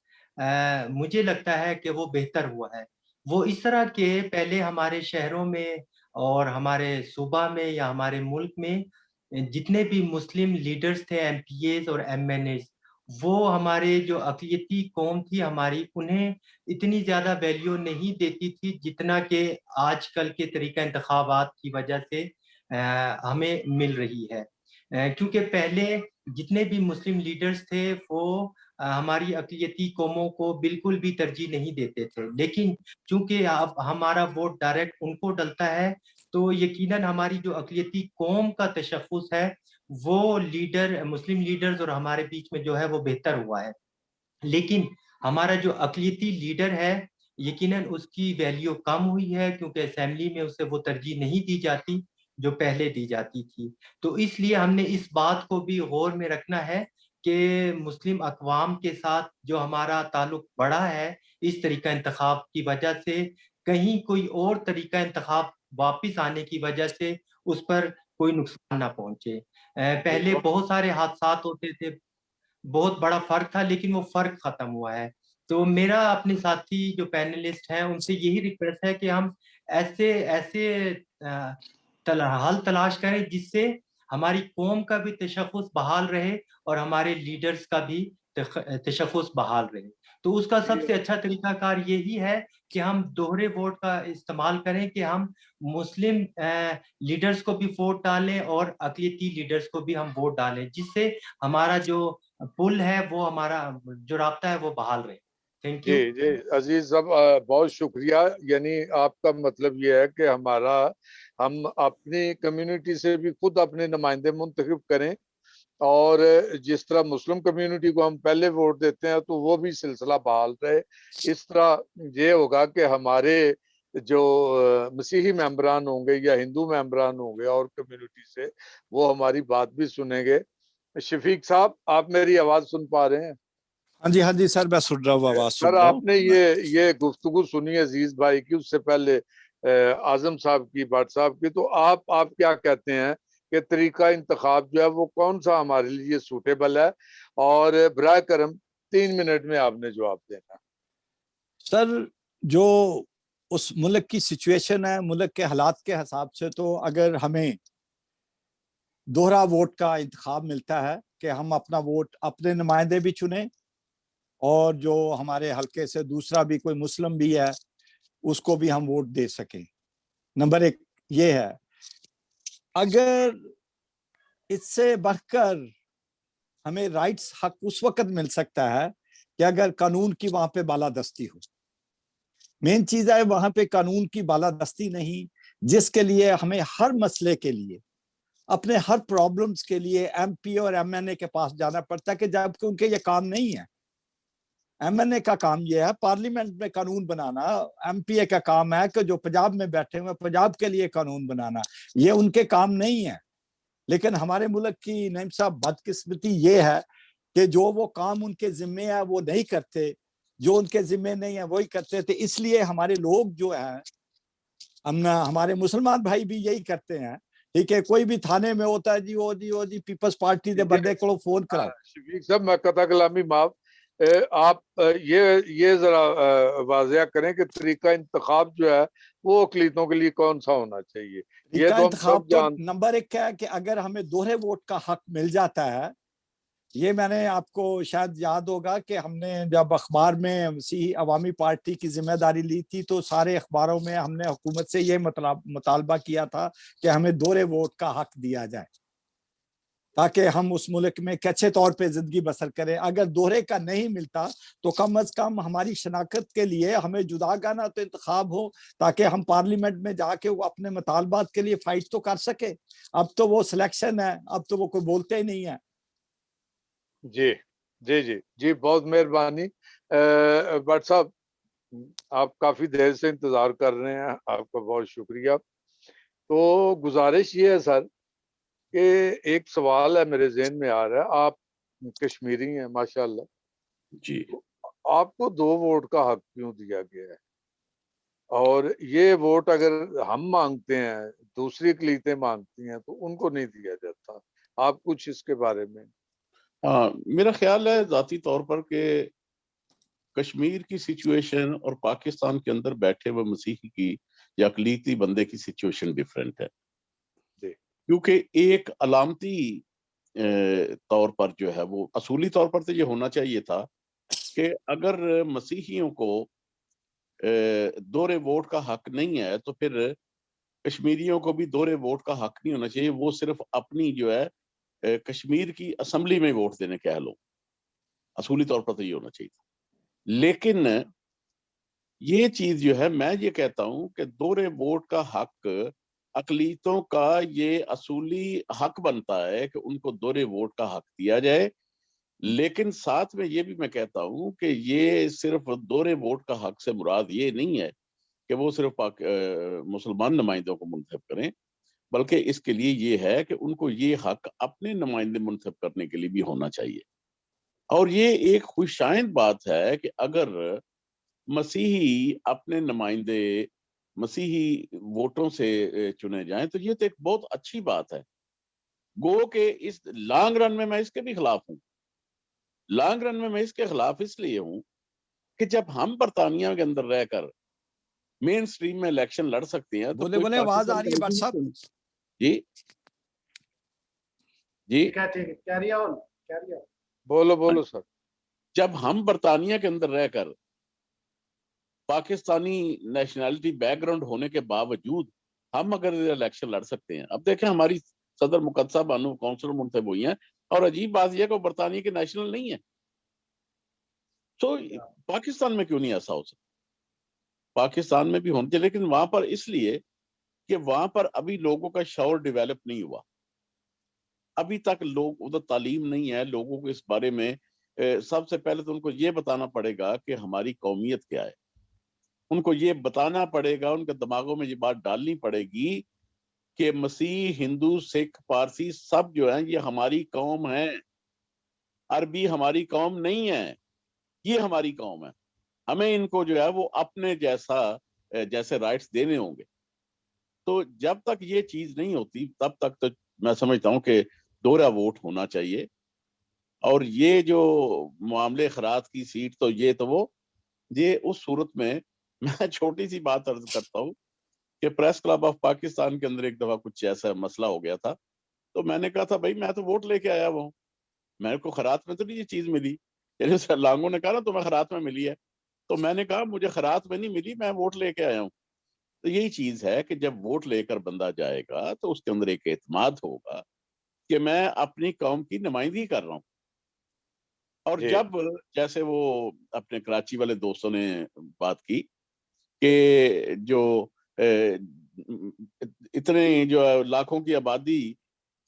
मुझे लगता है कि वो बेहतर हुआ है। वो इस तरह के पहले हमारे शहरों में और हमारे सूबा में या हमारे मुल्क में जितने भी मुस्लिम लीडर्स थे, एमपीएज़ और एमएनएज़, वो हमारे जो अक़लियती कौम थी हमारी, उन्हें इतनी ज़्यादा वैल्यू नहीं देती थी जितना कि आजकल के तरीका इंतख़ाबात की वजह से हमें मिल रही है। क्योंकि पहले जितने भी मुस्लिम लीडर्स थे वो हमारी अक़लियती कौमों को बिल्कुल भी तरजीह नहीं देते थे। लेकिन चूँकि अब हमारा वोट डायरेक्ट उनको डलता है, तो यकीनन हमारी जो अक़लियती कौम का तशख़्ख़ुस है, वो लीडर मुस्लिम लीडर्स और हमारे बीच में जो है वो बेहतर हुआ है। लेकिन हमारा जो अक़लियती लीडर है, यकीनन उसकी वैल्यू कम हुई है क्योंकि असेंबली में उसे वो तरजीह नहीं दी जाती, जो पहले दी जाती थी। तो इसलिए हमने इस बात को भी गौर में रखना है कि मुस्लिम अक़वाम के साथ जो हमारा ताल्लुक बढ़ा है, इस तरीका इंतख़ाब की वजह से, कहीं कोई और तरीका इंतख़ाब वापिस आने की वजह से उस पर कोई नुकसान ना पहुँचे। पहले बहुत सारे हादसात होते थे, बहुत बड़ा फ़र्क था, लेकिन वो फ़र्क ख़त्म हुआ है। तो मेरा अपने साथी जो पैनलिस्ट हैं, उनसे यही रिक्वेस्ट है कि हम ऐसे ऐसे अ, हल तलाश करें जिससे हमारी कौम का भी तशख़्ख़ुस बहाल रहे और हमारे लीडर्स का भी तशख़्ख़ुस बहाल रहे। तो उसका सबसे अच्छा तरीक़ाकार यही है कि हम दोहरे वोट का इस्तेमाल करें, कि हम मुस्लिम लीडर्स को भी वोट डालें और अक़लियती लीडर्स को भी हम वोट डालें, जिससे हमारा जो पुल है, वो हमारा जो राब्ता है, वो बहाल रहे। Thank you. जी, जी, अज़ीज़ साहब बहुत शुक्रिया। यानी आपका मतलब ये है कि हम अपनी कम्युनिटी से भी खुद अपने नुमाइंदे मुंतखब करें, और जिस तरह मुस्लिम कम्युनिटी को हम पहले वोट देते हैं तो वो भी सिलसिला बहाल रहे। इस तरह ये होगा कि हमारे जो मसीही मेंबरान होंगे या हिंदू मेंबरान होंगे और कम्युनिटी से, वो हमारी बात भी सुनेंगे। शफीक साहब, आप मेरी आवाज़ सुन पा रहे हैं? हाँ जी सर, मैं सुन रहा हूँ, आवाज़ सर, सुन रहा हूँ। आपने ये गुफ्तगू सुनी अजीज भाई की, उससे पहले आजम साहब की, भट्ट साहब की, तो आप क्या कहते हैं कि तरीका इंतखाब जो है वो कौन सा हमारे लिए सूटेबल है? और बराए करम 3 मिनट में आपने जवाब देना। सर, जो उस मुल्क की सिचुएशन है, मुल्क के हालात के हिसाब से, तो अगर हमें दोहरा वोट का इंतखाब मिलता है कि हम अपना वोट अपने नुमाइंदे भी चुने और जो हमारे हल्के से दूसरा भी कोई मुस्लिम भी है उसको भी हम वोट दे सकें। नंबर 1 ये है। अगर इससे बढ़कर हमें राइट्स, हक उस वक्त मिल सकता है कि अगर कानून की वहां पे बालादस्ती हो। मेन चीज है वहां पे कानून की बालादस्ती नहीं, जिसके लिए हमें हर मसले के लिए, अपने हर प्रॉब्लम्स के लिए एमपी और एमएनए के पास जाना पड़ता है, कि जबकि उनके ये काम नहीं है। एमएनए का काम यह है पार्लियामेंट में कानून बनाना, एमपीए का काम है कि जो पंजाब में बैठे हुए पंजाब के लिए कानून बनाना, ये उनके काम नहीं है। लेकिन हमारे मुल्क की नईम साहब बदकिस्मती ये है कि जो वो काम उनके जिम्मे है वो नहीं करते, जो उनके जिम्मे नहीं है वही करते थे। इसलिए हमारे लोग जो है, हमारे मुसलमान भाई भी यही करते हैं। ठीक है, कोई भी थाने में होता है, जी वो जी पीपल्स पार्टी के बंदे को फोन कराओ। शफीक साहब, मैं कथा कलामी माफ, आप ये जरा वाज़िया करें कि तरीका इंतखाब जो है वो अक़लियतों के लिए कौन सा होना चाहिए? ये तो हम सब तो जान। नंबर 1 क्या है कि अगर हमें दोहरे वोट का हक मिल जाता है, ये मैंने आपको शायद याद होगा कि हमने जब अखबार में मसीही अवामी पार्टी की जिम्मेदारी ली थी तो सारे अखबारों में हमने हुकूमत से ये मुतालबा किया था कि हमें दोहरे वोट का हक दिया जाए, ताकि हम उस मुल्क में अच्छे तौर पे जिंदगी बसर करें। अगर दोहरे का नहीं मिलता तो कम अज कम हमारी शनाख्त के लिए हमें जुदागाना तो इंतखाब हो, ताकि हम पार्लियामेंट में जाके वो अपने मुतालबात के लिए फाइट तो कर सके। अब तो वो सिलेक्शन है, अब तो वो कोई बोलते ही नहीं है। जी, जी, जी, जी, बहुत मेहरबानी। भट्ट साहब, आप काफी देर से इंतजार कर रहे हैं, आपका बहुत शुक्रिया। तो गुजारिश ये है सर कि एक सवाल है मेरे ज़हन में आ रहा है, आप कश्मीरी हैं माशाल्लाह, जी। तो आपको 2 वोट का हक क्यों दिया गया है? और ये वोट अगर हम मांगते हैं, दूसरी अक़लीतें मांगती हैं, तो उनको नहीं दिया जाता। आप कुछ इसके बारे में? हाँ, मेरा ख्याल है ज़ाती तौर पर कि कश्मीर की सिचुएशन और पाकिस्तान के अंदर बैठे हुए मसीही की या अक़लीती बंदे की सिचुएशन डिफरेंट है। जी। क्योंकि एक अलामती तौर पर जो है वो असूली तौर पर तो ये होना चाहिए था कि अगर मसीहियों को दोहरे वोट का हक नहीं है तो फिर कश्मीरियों को भी दोहरे वोट का हक नहीं होना चाहिए। वो सिर्फ अपनी जो है कश्मीर की असेंबली में वोट देने के अहल हो। असूली तौर पर तो ये होना चाहिए था। लेकिन ये चीज जो है, मैं ये कहता हूं कि दोहरे वोट का हक अकलीतों का ये असूली हक बनता है कि उनको दोहरे वोट का हक दिया जाए। लेकिन साथ में ये भी मैं कहता हूं कि ये सिर्फ दोहरे वोट का हक से मुराद ये नहीं है कि वो सिर्फ मुसलमान नुमाइंदों को मुंतखब करें, बल्कि इसके लिए ये है कि उनको ये हक अपने नुमाइंदे मुंतखब करने के लिए भी होना चाहिए। और ये एक खुशाइंद बात है कि अगर मसीही अपने नुमाइंदे मसीही वोटों से चुने जाएं तो ये तो एक बहुत अच्छी बात है। गो के इस लॉन्ग रन में मैं इसके भी खिलाफ हूं। लॉन्ग रन में मैं इसके खिलाफ इसलिए हूं कि जब हम बरतानिया के अंदर रहकर मेन स्ट्रीम में इलेक्शन लड़ सकते हैं तो बोले कोई बोले आवाज आ पाकिस्तान रही है भट्ट साहब? जी जी कैरी ऑन। बोलो बोलो सर। जब हम बरतानिया के अंदर रहकर पाकिस्तानी नेशनैलिटी बैकग्राउंड होने के बावजूद हम अगर इलेक्शन लड़ सकते हैं, अब देखें हमारी सदर मुकद्दसा बानो काउंसिलर मुंतखब हुई हैं और अजीब बात यह कि वो बरतानिया के नेशनल नहीं है। तो पाकिस्तान में क्यों नहीं ऐसा हो सकता? पाकिस्तान में भी होना चाहिए, लेकिन वहां पर इसलिए कि वहां पर अभी लोगों का शौर डेवलप नहीं हुआ। अभी तक लोग उधर तालीम नहीं है लोगों को इस बारे में। सबसे पहले तो उनको ये बताना पड़ेगा कि हमारी कौमियत क्या है। उनको ये बताना पड़ेगा, उनके दिमागों में ये बात डालनी पड़ेगी कि मसीह, हिंदू, सिख, पारसी सब जो है ये हमारी कौम है। अरबी हमारी कौम नहीं है, ये हमारी कौम है। हमें इनको जो है वो अपने जैसे राइट्स देने होंगे। तो जब तक ये चीज नहीं होती तब तक तो मैं समझता हूं कि दोहरा वोट होना चाहिए। और ये जो मामले खरात की सीट तो ये उस सूरत में मैं छोटी सी बात अर्ज करता हूँ कि प्रेस क्लब ऑफ पाकिस्तान के अंदर एक दफा कुछ ऐसा मसला हो गया था। तो मैंने कहा था भाई मैं तो वोट लेके आया हुआ हूँ, मेरे को खरात में तो नहीं ये चीज मिली। यानी लांगों ने कहा ना तुम्हें खरात में मिली है, तो मैंने कहा मुझे खरात में नहीं मिली, मैं वोट लेके आया हूँ। तो यही चीज है कि जब वोट लेकर बंदा जाएगा तो उसके अंदर एक एतमाद होगा कि मैं अपनी कौम की नुमाइंदगी कर रहा हूँ। और जब जैसे वो अपने कराची वाले दोस्तों ने बात की कि जो इतने जो लाखों की आबादी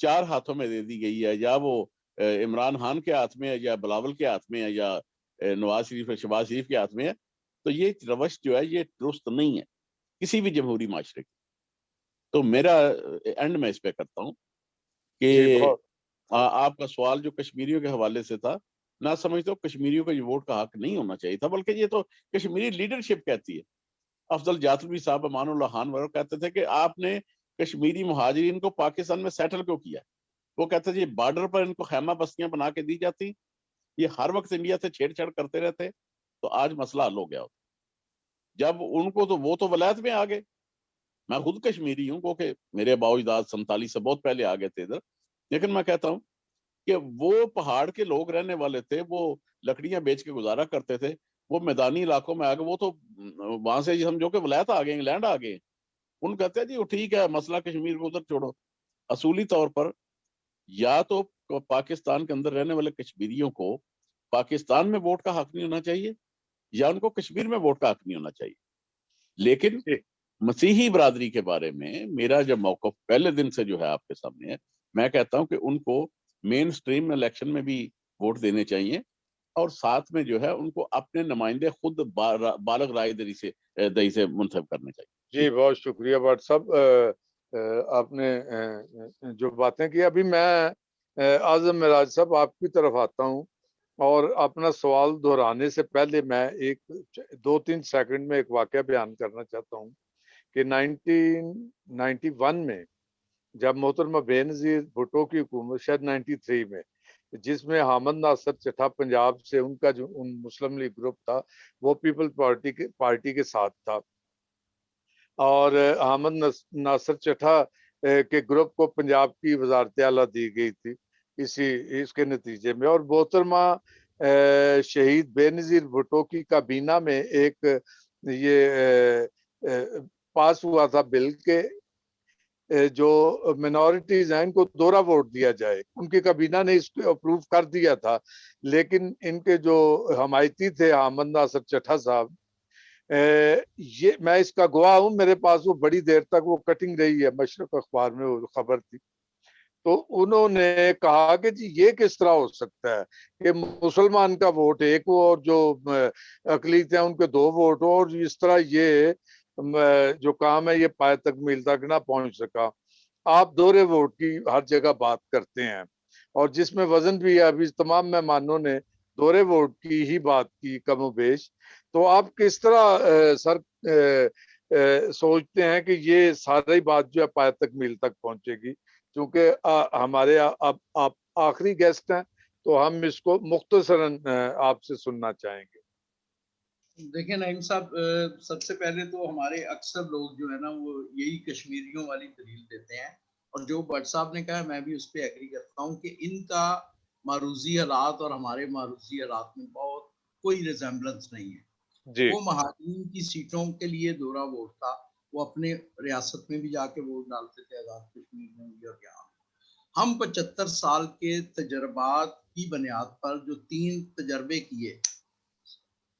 4 हाथों में दे दी गई है, या वो इमरान खान के हाथ में है या बिलावल के हाथ में है या नवाज शरीफ शहबाज शरीफ के हाथ में है, तो ये रवश जो है ये दुरुस्त नहीं है किसी भी जमहूरी माशरे की। तो मेरा एंड में इस पे करता हूँ कि आपका सवाल जो कश्मीरियों के हवाले से था, ना समझते हो कश्मीरियों को ये वोट का हक नहीं होना चाहिए था, बल्कि ये तो कश्मीरी लीडरशिप कहती है। अफजल जातलवी साहब, अमानुल्लाह खान वगैरह कहते थे कि आपने कश्मीरी मुहाजिरीन को पाकिस्तान में सेटल क्यों किया। वो कहते थे बॉर्डर पर इनको खैमा बस्तियां बना के दी जाती, ये हर वक्त इंडिया से छेड़छाड़ करते रहते, तो आज मसला हल हो गया होता। जब उनको तो वो तो वलायत में आ गए। मैं खुद कश्मीरी हूँ क्योंकि मेरे बाओजाद 47 से बहुत पहले आ गए थे इधर। लेकिन मैं कहता हूँ कि वो पहाड़ के लोग रहने वाले थे, वो लकड़ियां बेच के गुजारा करते थे, वो मैदानी इलाकों में आ गए, वो तो वहां से समझो कि वलायत आ गए, इंग्लैंड आ गए। उन कहते हैं जी वो ठीक है, मसला कश्मीर को उधर छोड़ो। असूली तौर पर या तो पाकिस्तान के अंदर रहने वाले कश्मीरियों को पाकिस्तान में वोट का हक नहीं होना चाहिए, या उनको कश्मीर में वोट का हक नहीं होना चाहिए। लेकिन मसीही बरादरी के बारे में मेरा जब मौक़िफ़ पहले दिन से जो है आपके सामने है, मैं कहता हूं कि उनको मेन स्ट्रीम इलेक्शन में भी वोट देने चाहिए और साथ में जो है उनको अपने नुमाइंदे खुद बालग राय दही से मुंतखब करने चाहिए। जी बहुत शुक्रिया भट्ट साहब, आपने जो बातें की। अभी मैं आजम मिराज साहब आपकी तरफ आता हूँ और अपना सवाल दोहराने से पहले मैं एक 2-3 सेकंड में एक वाकया बयान करना चाहता हूँ कि 1991 में जब मोहतरमा बेनज़ीर भुट्टो की हुकूमत, शायद 93 में, जिसमें हामिद नासिर चट्टा पंजाब से, उनका जो मुस्लिम लीग ग्रुप था वो पीपल्स पार्टी के साथ था, और हामिद नासिर चट्टा के ग्रुप को पंजाब की वजारत आला दी गई थी इसके नतीजे में। और मोहतरमा शहीद बेनज़ीर भुट्टो की काबीना में एक ये पास हुआ था बिल के जो मिनॉरिटीज हैं इनको दोहरा वोट दिया जाए। उनकी काबीना ने इसको अप्रूव कर दिया था, लेकिन इनके जो हमायती थे हामिद नासिर चट्टा साहब, ये मैं इसका गवाह हूँ, मेरे पास वो बड़ी देर तक वो कटिंग रही है, मशरक अखबार में वो खबर थी। तो उन्होंने कहा कि जी ये किस तरह हो सकता है कि मुसलमान का वोट एक हो और जो अकलीत है उनके 2 वोट हो, और इस तरह ये जो काम है ये पाए तकमील तक ना पहुंच सका। आप दोहरे वोट की हर जगह बात करते हैं और जिसमें वजन भी है, अभी तमाम मेहमानों ने दोहरे वोट की ही बात की कमोबेश। तो आप किस तरह सर सोचते हैं कि ये सारी बात जो है पाए तकमील तक पहुंचेगी? क्योंकि हमारे अब आप आखिरी गेस्ट हैं तो हम इसको मुख्तसरन आपसे सुनना चाहेंगे। देखिए नईम साहब, सबसे पहले तो हमारे अक्सर लोग जो है ना वो यही कश्मीरियों वाली दलील देते हैं, और जो भट्ट साहब ने कहा मैं भी उस पर एग्री करता हूँ कि इनका मारूजी हालात और हमारे मारूजी हालात में बहुत कोई रिजेम्बलेंस नहीं है। जी वो महाजरीन की सीटों के लिए दोहरा वोट था, वो अपने रियासत में भी जाके वोट डालते थे, आजाद कश्मीर में भी और यहाँ। हम 75 साल के तजर्बात की बुनियाद पर जो 3 तजर्बे किए,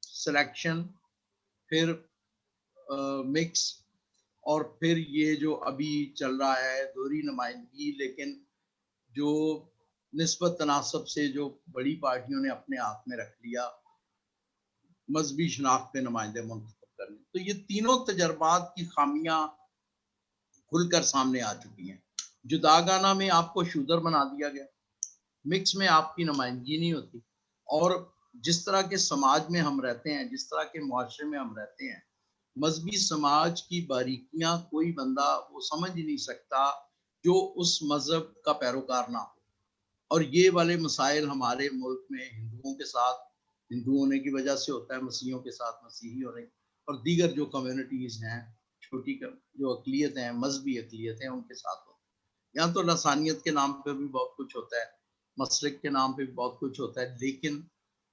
सिलेक्शन, फिर मिक्स, और फिर ये जो अभी चल रहा है दोहरी नुमाइंदगी, लेकिन जो निस्बत तनासब से जो बड़ी पार्टियों ने अपने हाथ में रख लिया मजहबी शनाख्त पे नुमाइंदे मुंतखब करने, तो ये तीनों तजर्बात की खामियां खुलकर सामने आ चुकी हैं। जुदागाना में आपको शूदर बना दिया गया, मिक्स में आपकी नुमाइंदगी नहीं होती, और जिस तरह के समाज में हम रहते हैं, जिस तरह के मुआशरे में हम रहते हैं, मजहबी समाज की बारीकियां कोई बंदा वो समझ ही नहीं सकता जो उस मजहब का पैरोकार ना हो। और ये वाले मसाइल हमारे मुल्क में हिंदुओं के साथ हिंदू होने की वजह से होता है, मसीहियों के साथ मसीही होने, और दीगर जो कम्युनिटीज हैं, छोटी जो अकलियत हैं, मजहबी अकलियत हैं, उनके साथ होता है। यहाँ तो लसानियत के नाम पे भी बहुत कुछ होता है, मसलिक के नाम पे भी बहुत कुछ होता है, लेकिन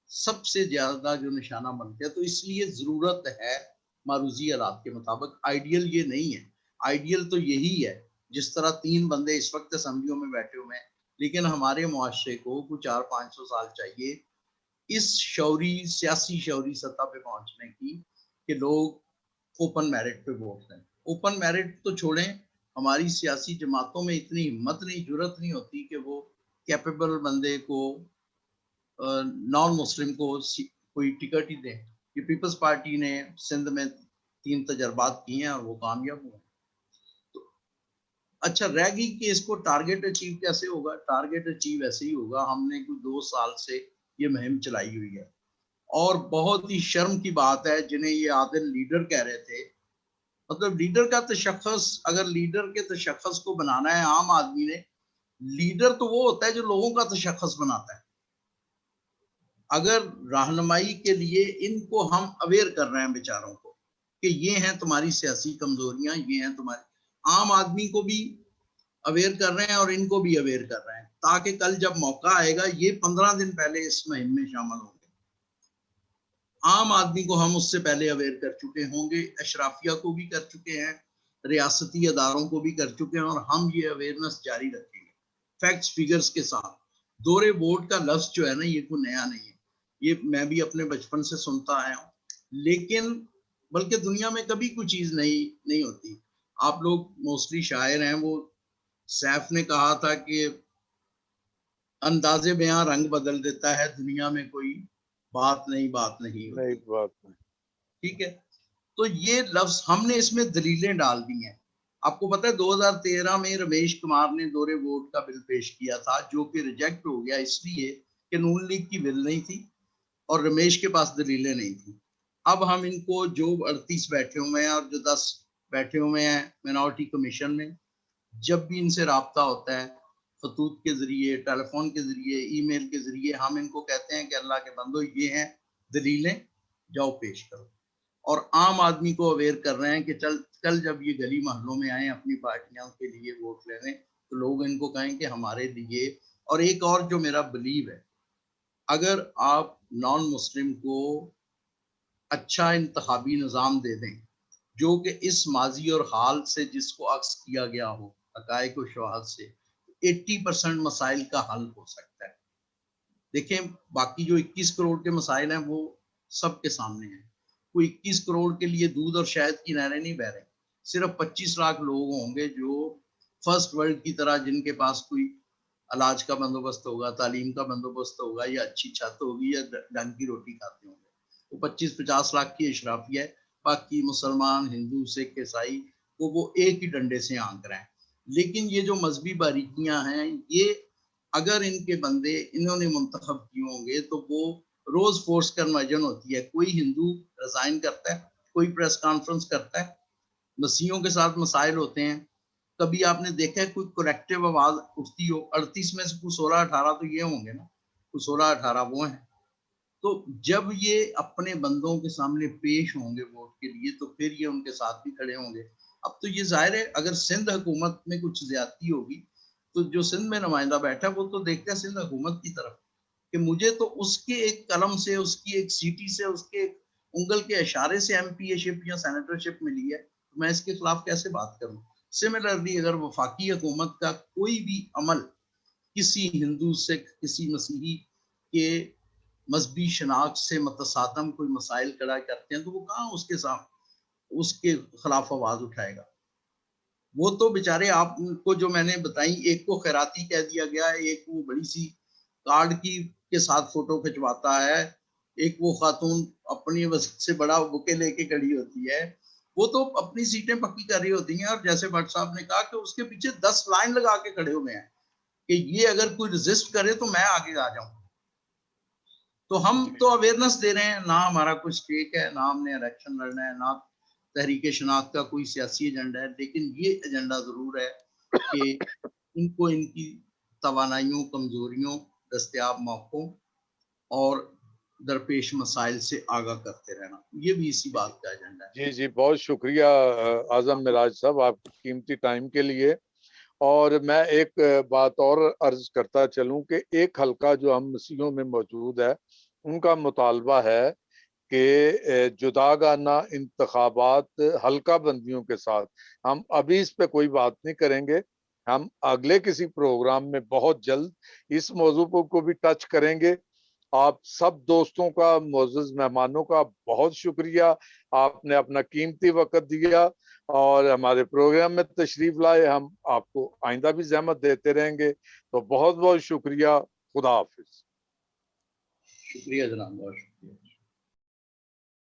सबसे ज्यादा जो निशाना बनते हैं, तो इसलिए जरूरत है मारूजी हालात के मुताबिक। आइडियल ये नहीं है, आइडियल तो यही है जिस तरह 3 बंदे इस वक्त असम्बलियों में बैठे हुए हैं, लेकिन हमारे मुआशरे को कुछ 400-500 साल चाहिए इस सियासी शौरी सतह पे पहुंचने की कि लोग ओपन मेरिट पे वोट दें। ओपन मेरिट तो छोड़ें, हमारी सियासी जमातों में इतनी हिम्मत नहीं, जुर्रत नहीं होती कि वो कैपेबल बंदे को, नॉन मुस्लिम को कोई टिकट ही दें। ये पीपल्स पार्टी ने सिंध में 3 तजर्बात किए हैं और वो कामयाब हुए। तो अच्छा रह गई कि इसको टारगेट अचीव कैसे होगा? टारगेट अचीव ऐसे ही होगा, हमने कुछ 2 साल से ये मुहिम चलाई हुई है, और बहुत ही शर्म की बात है जिन्हें ये आदिल लीडर कह रहे थे, मतलब लीडर का तशख्खुस, अगर लीडर के तशख्खुस को बनाना है आम आदमी ने, लीडर तो वो होता है जो लोगों का तशख्खुस बनाता है। अगर रहनुमाई के लिए इनको हम अवेयर कर रहे हैं बेचारों को कि ये हैं तुम्हारी सियासी कमजोरियां, ये हैं तुम्हारी, आम आदमी को भी अवेयर कर रहे हैं और इनको भी अवेयर कर रहे हैं, ताकि कल जब मौका आएगा ये 15 दिन पहले इस मुहिम में शामिल होंगे। आम आदमी को हम उससे पहले अवेयर कर चुके होंगे, अशराफिया को भी कर चुके हैं, रियासती अदारों को भी कर चुके हैं, और हम ये अवेयरनेस जारी रखेंगे फैक्ट्स फिगर्स के साथ। दोहरे वोट का लफ्ज जो है ना, ये कोई नया नहीं है, ये मैं भी अपने बचपन से सुनता आया हूँ, लेकिन बल्कि दुनिया में कभी कोई चीज नहीं होती। आप लोग मोस्टली शायर हैं, वो सैफ ने कहा था कि अंदाजे बयां रंग बदल देता है दुनिया में कोई बात नहीं होती। नहीं बात नहीं। ठीक है, तो ये लफ्ज हमने इसमें दलीलें डाल दी हैं। आपको पता है 2013 में रमेश कुमार ने दोहरे वोट का बिल पेश किया था, जो कि रिजेक्ट हो गया इसलिए कि नून लीग की बिल नहीं थी और रमेश के पास दलीलें नहीं थी। अब हम इनको जो 38 बैठे हुए हैं और जो 10 बैठे हुए हैं मिनॉरिटी कमीशन में, जब भी इनसे राब्ता होता है खतूत के जरिए, टेलीफोन के जरिए, ईमेल के जरिए, हम इनको कहते हैं कि अल्लाह के बंदो ये हैं दलीलें, जाओ पेश करो। और आम आदमी को अवेयर कर रहे हैं कि कल जब ये गली मोहल्लों में आए अपनी पार्टियों के लिए वोट लेने, तो लोग इनको कहें कि हमारे लिए। और एक और जो मेरा बिलीव है, अगर आप नॉन मुस्लिम को अच्छा इंतखाबी निज़ाम दे दें जो कि इस माजी और हाल से जिसको अक्स किया गया हो, हकायक व शवाहद से, 80% मसाइल का हल हो सकता है। देखें, बाकी जो 21 करोड़ के मसाइल हैं वो सबके सामने हैं। कोई 21 करोड़ के लिए दूध और शहद की नहरें नहीं बह रही। सिर्फ 25 लाख लोग होंगे जो फर्स्ट वर्ल्ड की तरह, जिनके पास कोई इलाज का बंदोबस्त होगा, तालीम का बंदोबस्त होगा, या अच्छी छत होगी, या ढंग की रोटी खाते होंगे। वो 25-50 लाख की अशराफिया है। बाकी मुसलमान, हिंदू, सिख, ईसाई को वो एक ही डंडे से आंक रहे हैं। लेकिन ये जो मजहबी बारीकियां हैं, ये अगर इनके बंदे इन्होंने मुंतखब किए होंगे तो वो रोज फोर्स कन्वर्जन होती है। कोई हिंदू रिजाइन करता है, कोई प्रेस कॉन्फ्रेंस करता है, मसीहों के साथ मसाइल होते हैं। कभी आपने देखा है कोई करेक्टिव आवाज उठती हो? 38 में से कुछ 16-18 तो ये होंगे ना, कुछ 16-18 वो हैं। तो जब ये अपने बंदों के सामने पेश होंगे वोट के लिए, तो फिर ये उनके साथ भी खड़े होंगे। अब तो ये जाहिर है, अगर सिंध हुकूमत में कुछ ज्यादती होगी तो जो सिंध में नुमाइंदा बैठा है वो तो देखता है सिंध हुकूमत की तरफ कि मुझे तो उसके एक कलम से, उसकी एक सीटी से, उसके एक उंगल के इशारे से एमपीएशिप या सेनेटरशिप मिली है, तो मैं इसके खिलाफ कैसे बात करूं। सिमिलरली अगर वफाकी हुकूमत का कोई भी अमल किसी हिंदू, सिख, किसी मसीही के मजहबी शनाख्त से मतसादम कोई मसाइल खड़ा करते हैं, तो वो कहाँ उसके साथ उसके खिलाफ आवाज उठाएगा। वो तो बेचारे, आपको जो मैंने बताई, एक को खैराती कह दिया गया है, एक वो बड़ी सी कार्ड की के साथ फोटो खिंचवाता है, एक वो खातून अपनी वजह से बड़ा बुके लेके खड़ी होती है, वो तो अपनी सीटें पक्की कर रही होती हैं। और जैसे भट्ट साहब ने कहा कि उसके पीछे 10 लाइन लगा के खड़े हुए हैं कि ये अगर कोई रेजिस्ट करे तो मैं आगे आ जाऊं। तो हम तो अवेयरनेस दे रहे हैं, ना हमारा कुछ स्टेक है, ना हमने इलेक्शन लड़ना है, ना तहरीक शनाख्त का कोई सियासी एजेंडा है। लेकिन ये एजेंडा जरूर है कि इनको इनकी तवानाइयों, कमजोरियों, दस्तयाब मौकों और दरपेश मसाइल से आगाह करते रहना, ये भी इसी बात का एजेंडा है। जी जी, बहुत शुक्रिया आजम मिराज साहब आपके कीमती टाइम के लिए। और मैं एक बात और अर्ज करता चलूं कि एक हलका जो हम मसीहों में मौजूद है, उनका मुतालबा है कि जुदागाना इंतखाबात हल्का बंदियों के साथ, हम अभी इस पे कोई बात नहीं करेंगे, हम अगले किसी प्रोग्राम में बहुत जल्द इस मौजू को भी टच करेंगे। आप सब दोस्तों का, मोअज़्ज़ज़ मेहमानों का बहुत शुक्रिया, आपने अपना कीमती वक्त दिया और हमारे प्रोग्राम में तशरीफ लाए। हम आपको आइंदा भी ज़हमत देते रहेंगे, तो बहुत बहुत शुक्रिया। खुदा हाफिज। शुक्रिया जनाब, बहुत शुक्रिया।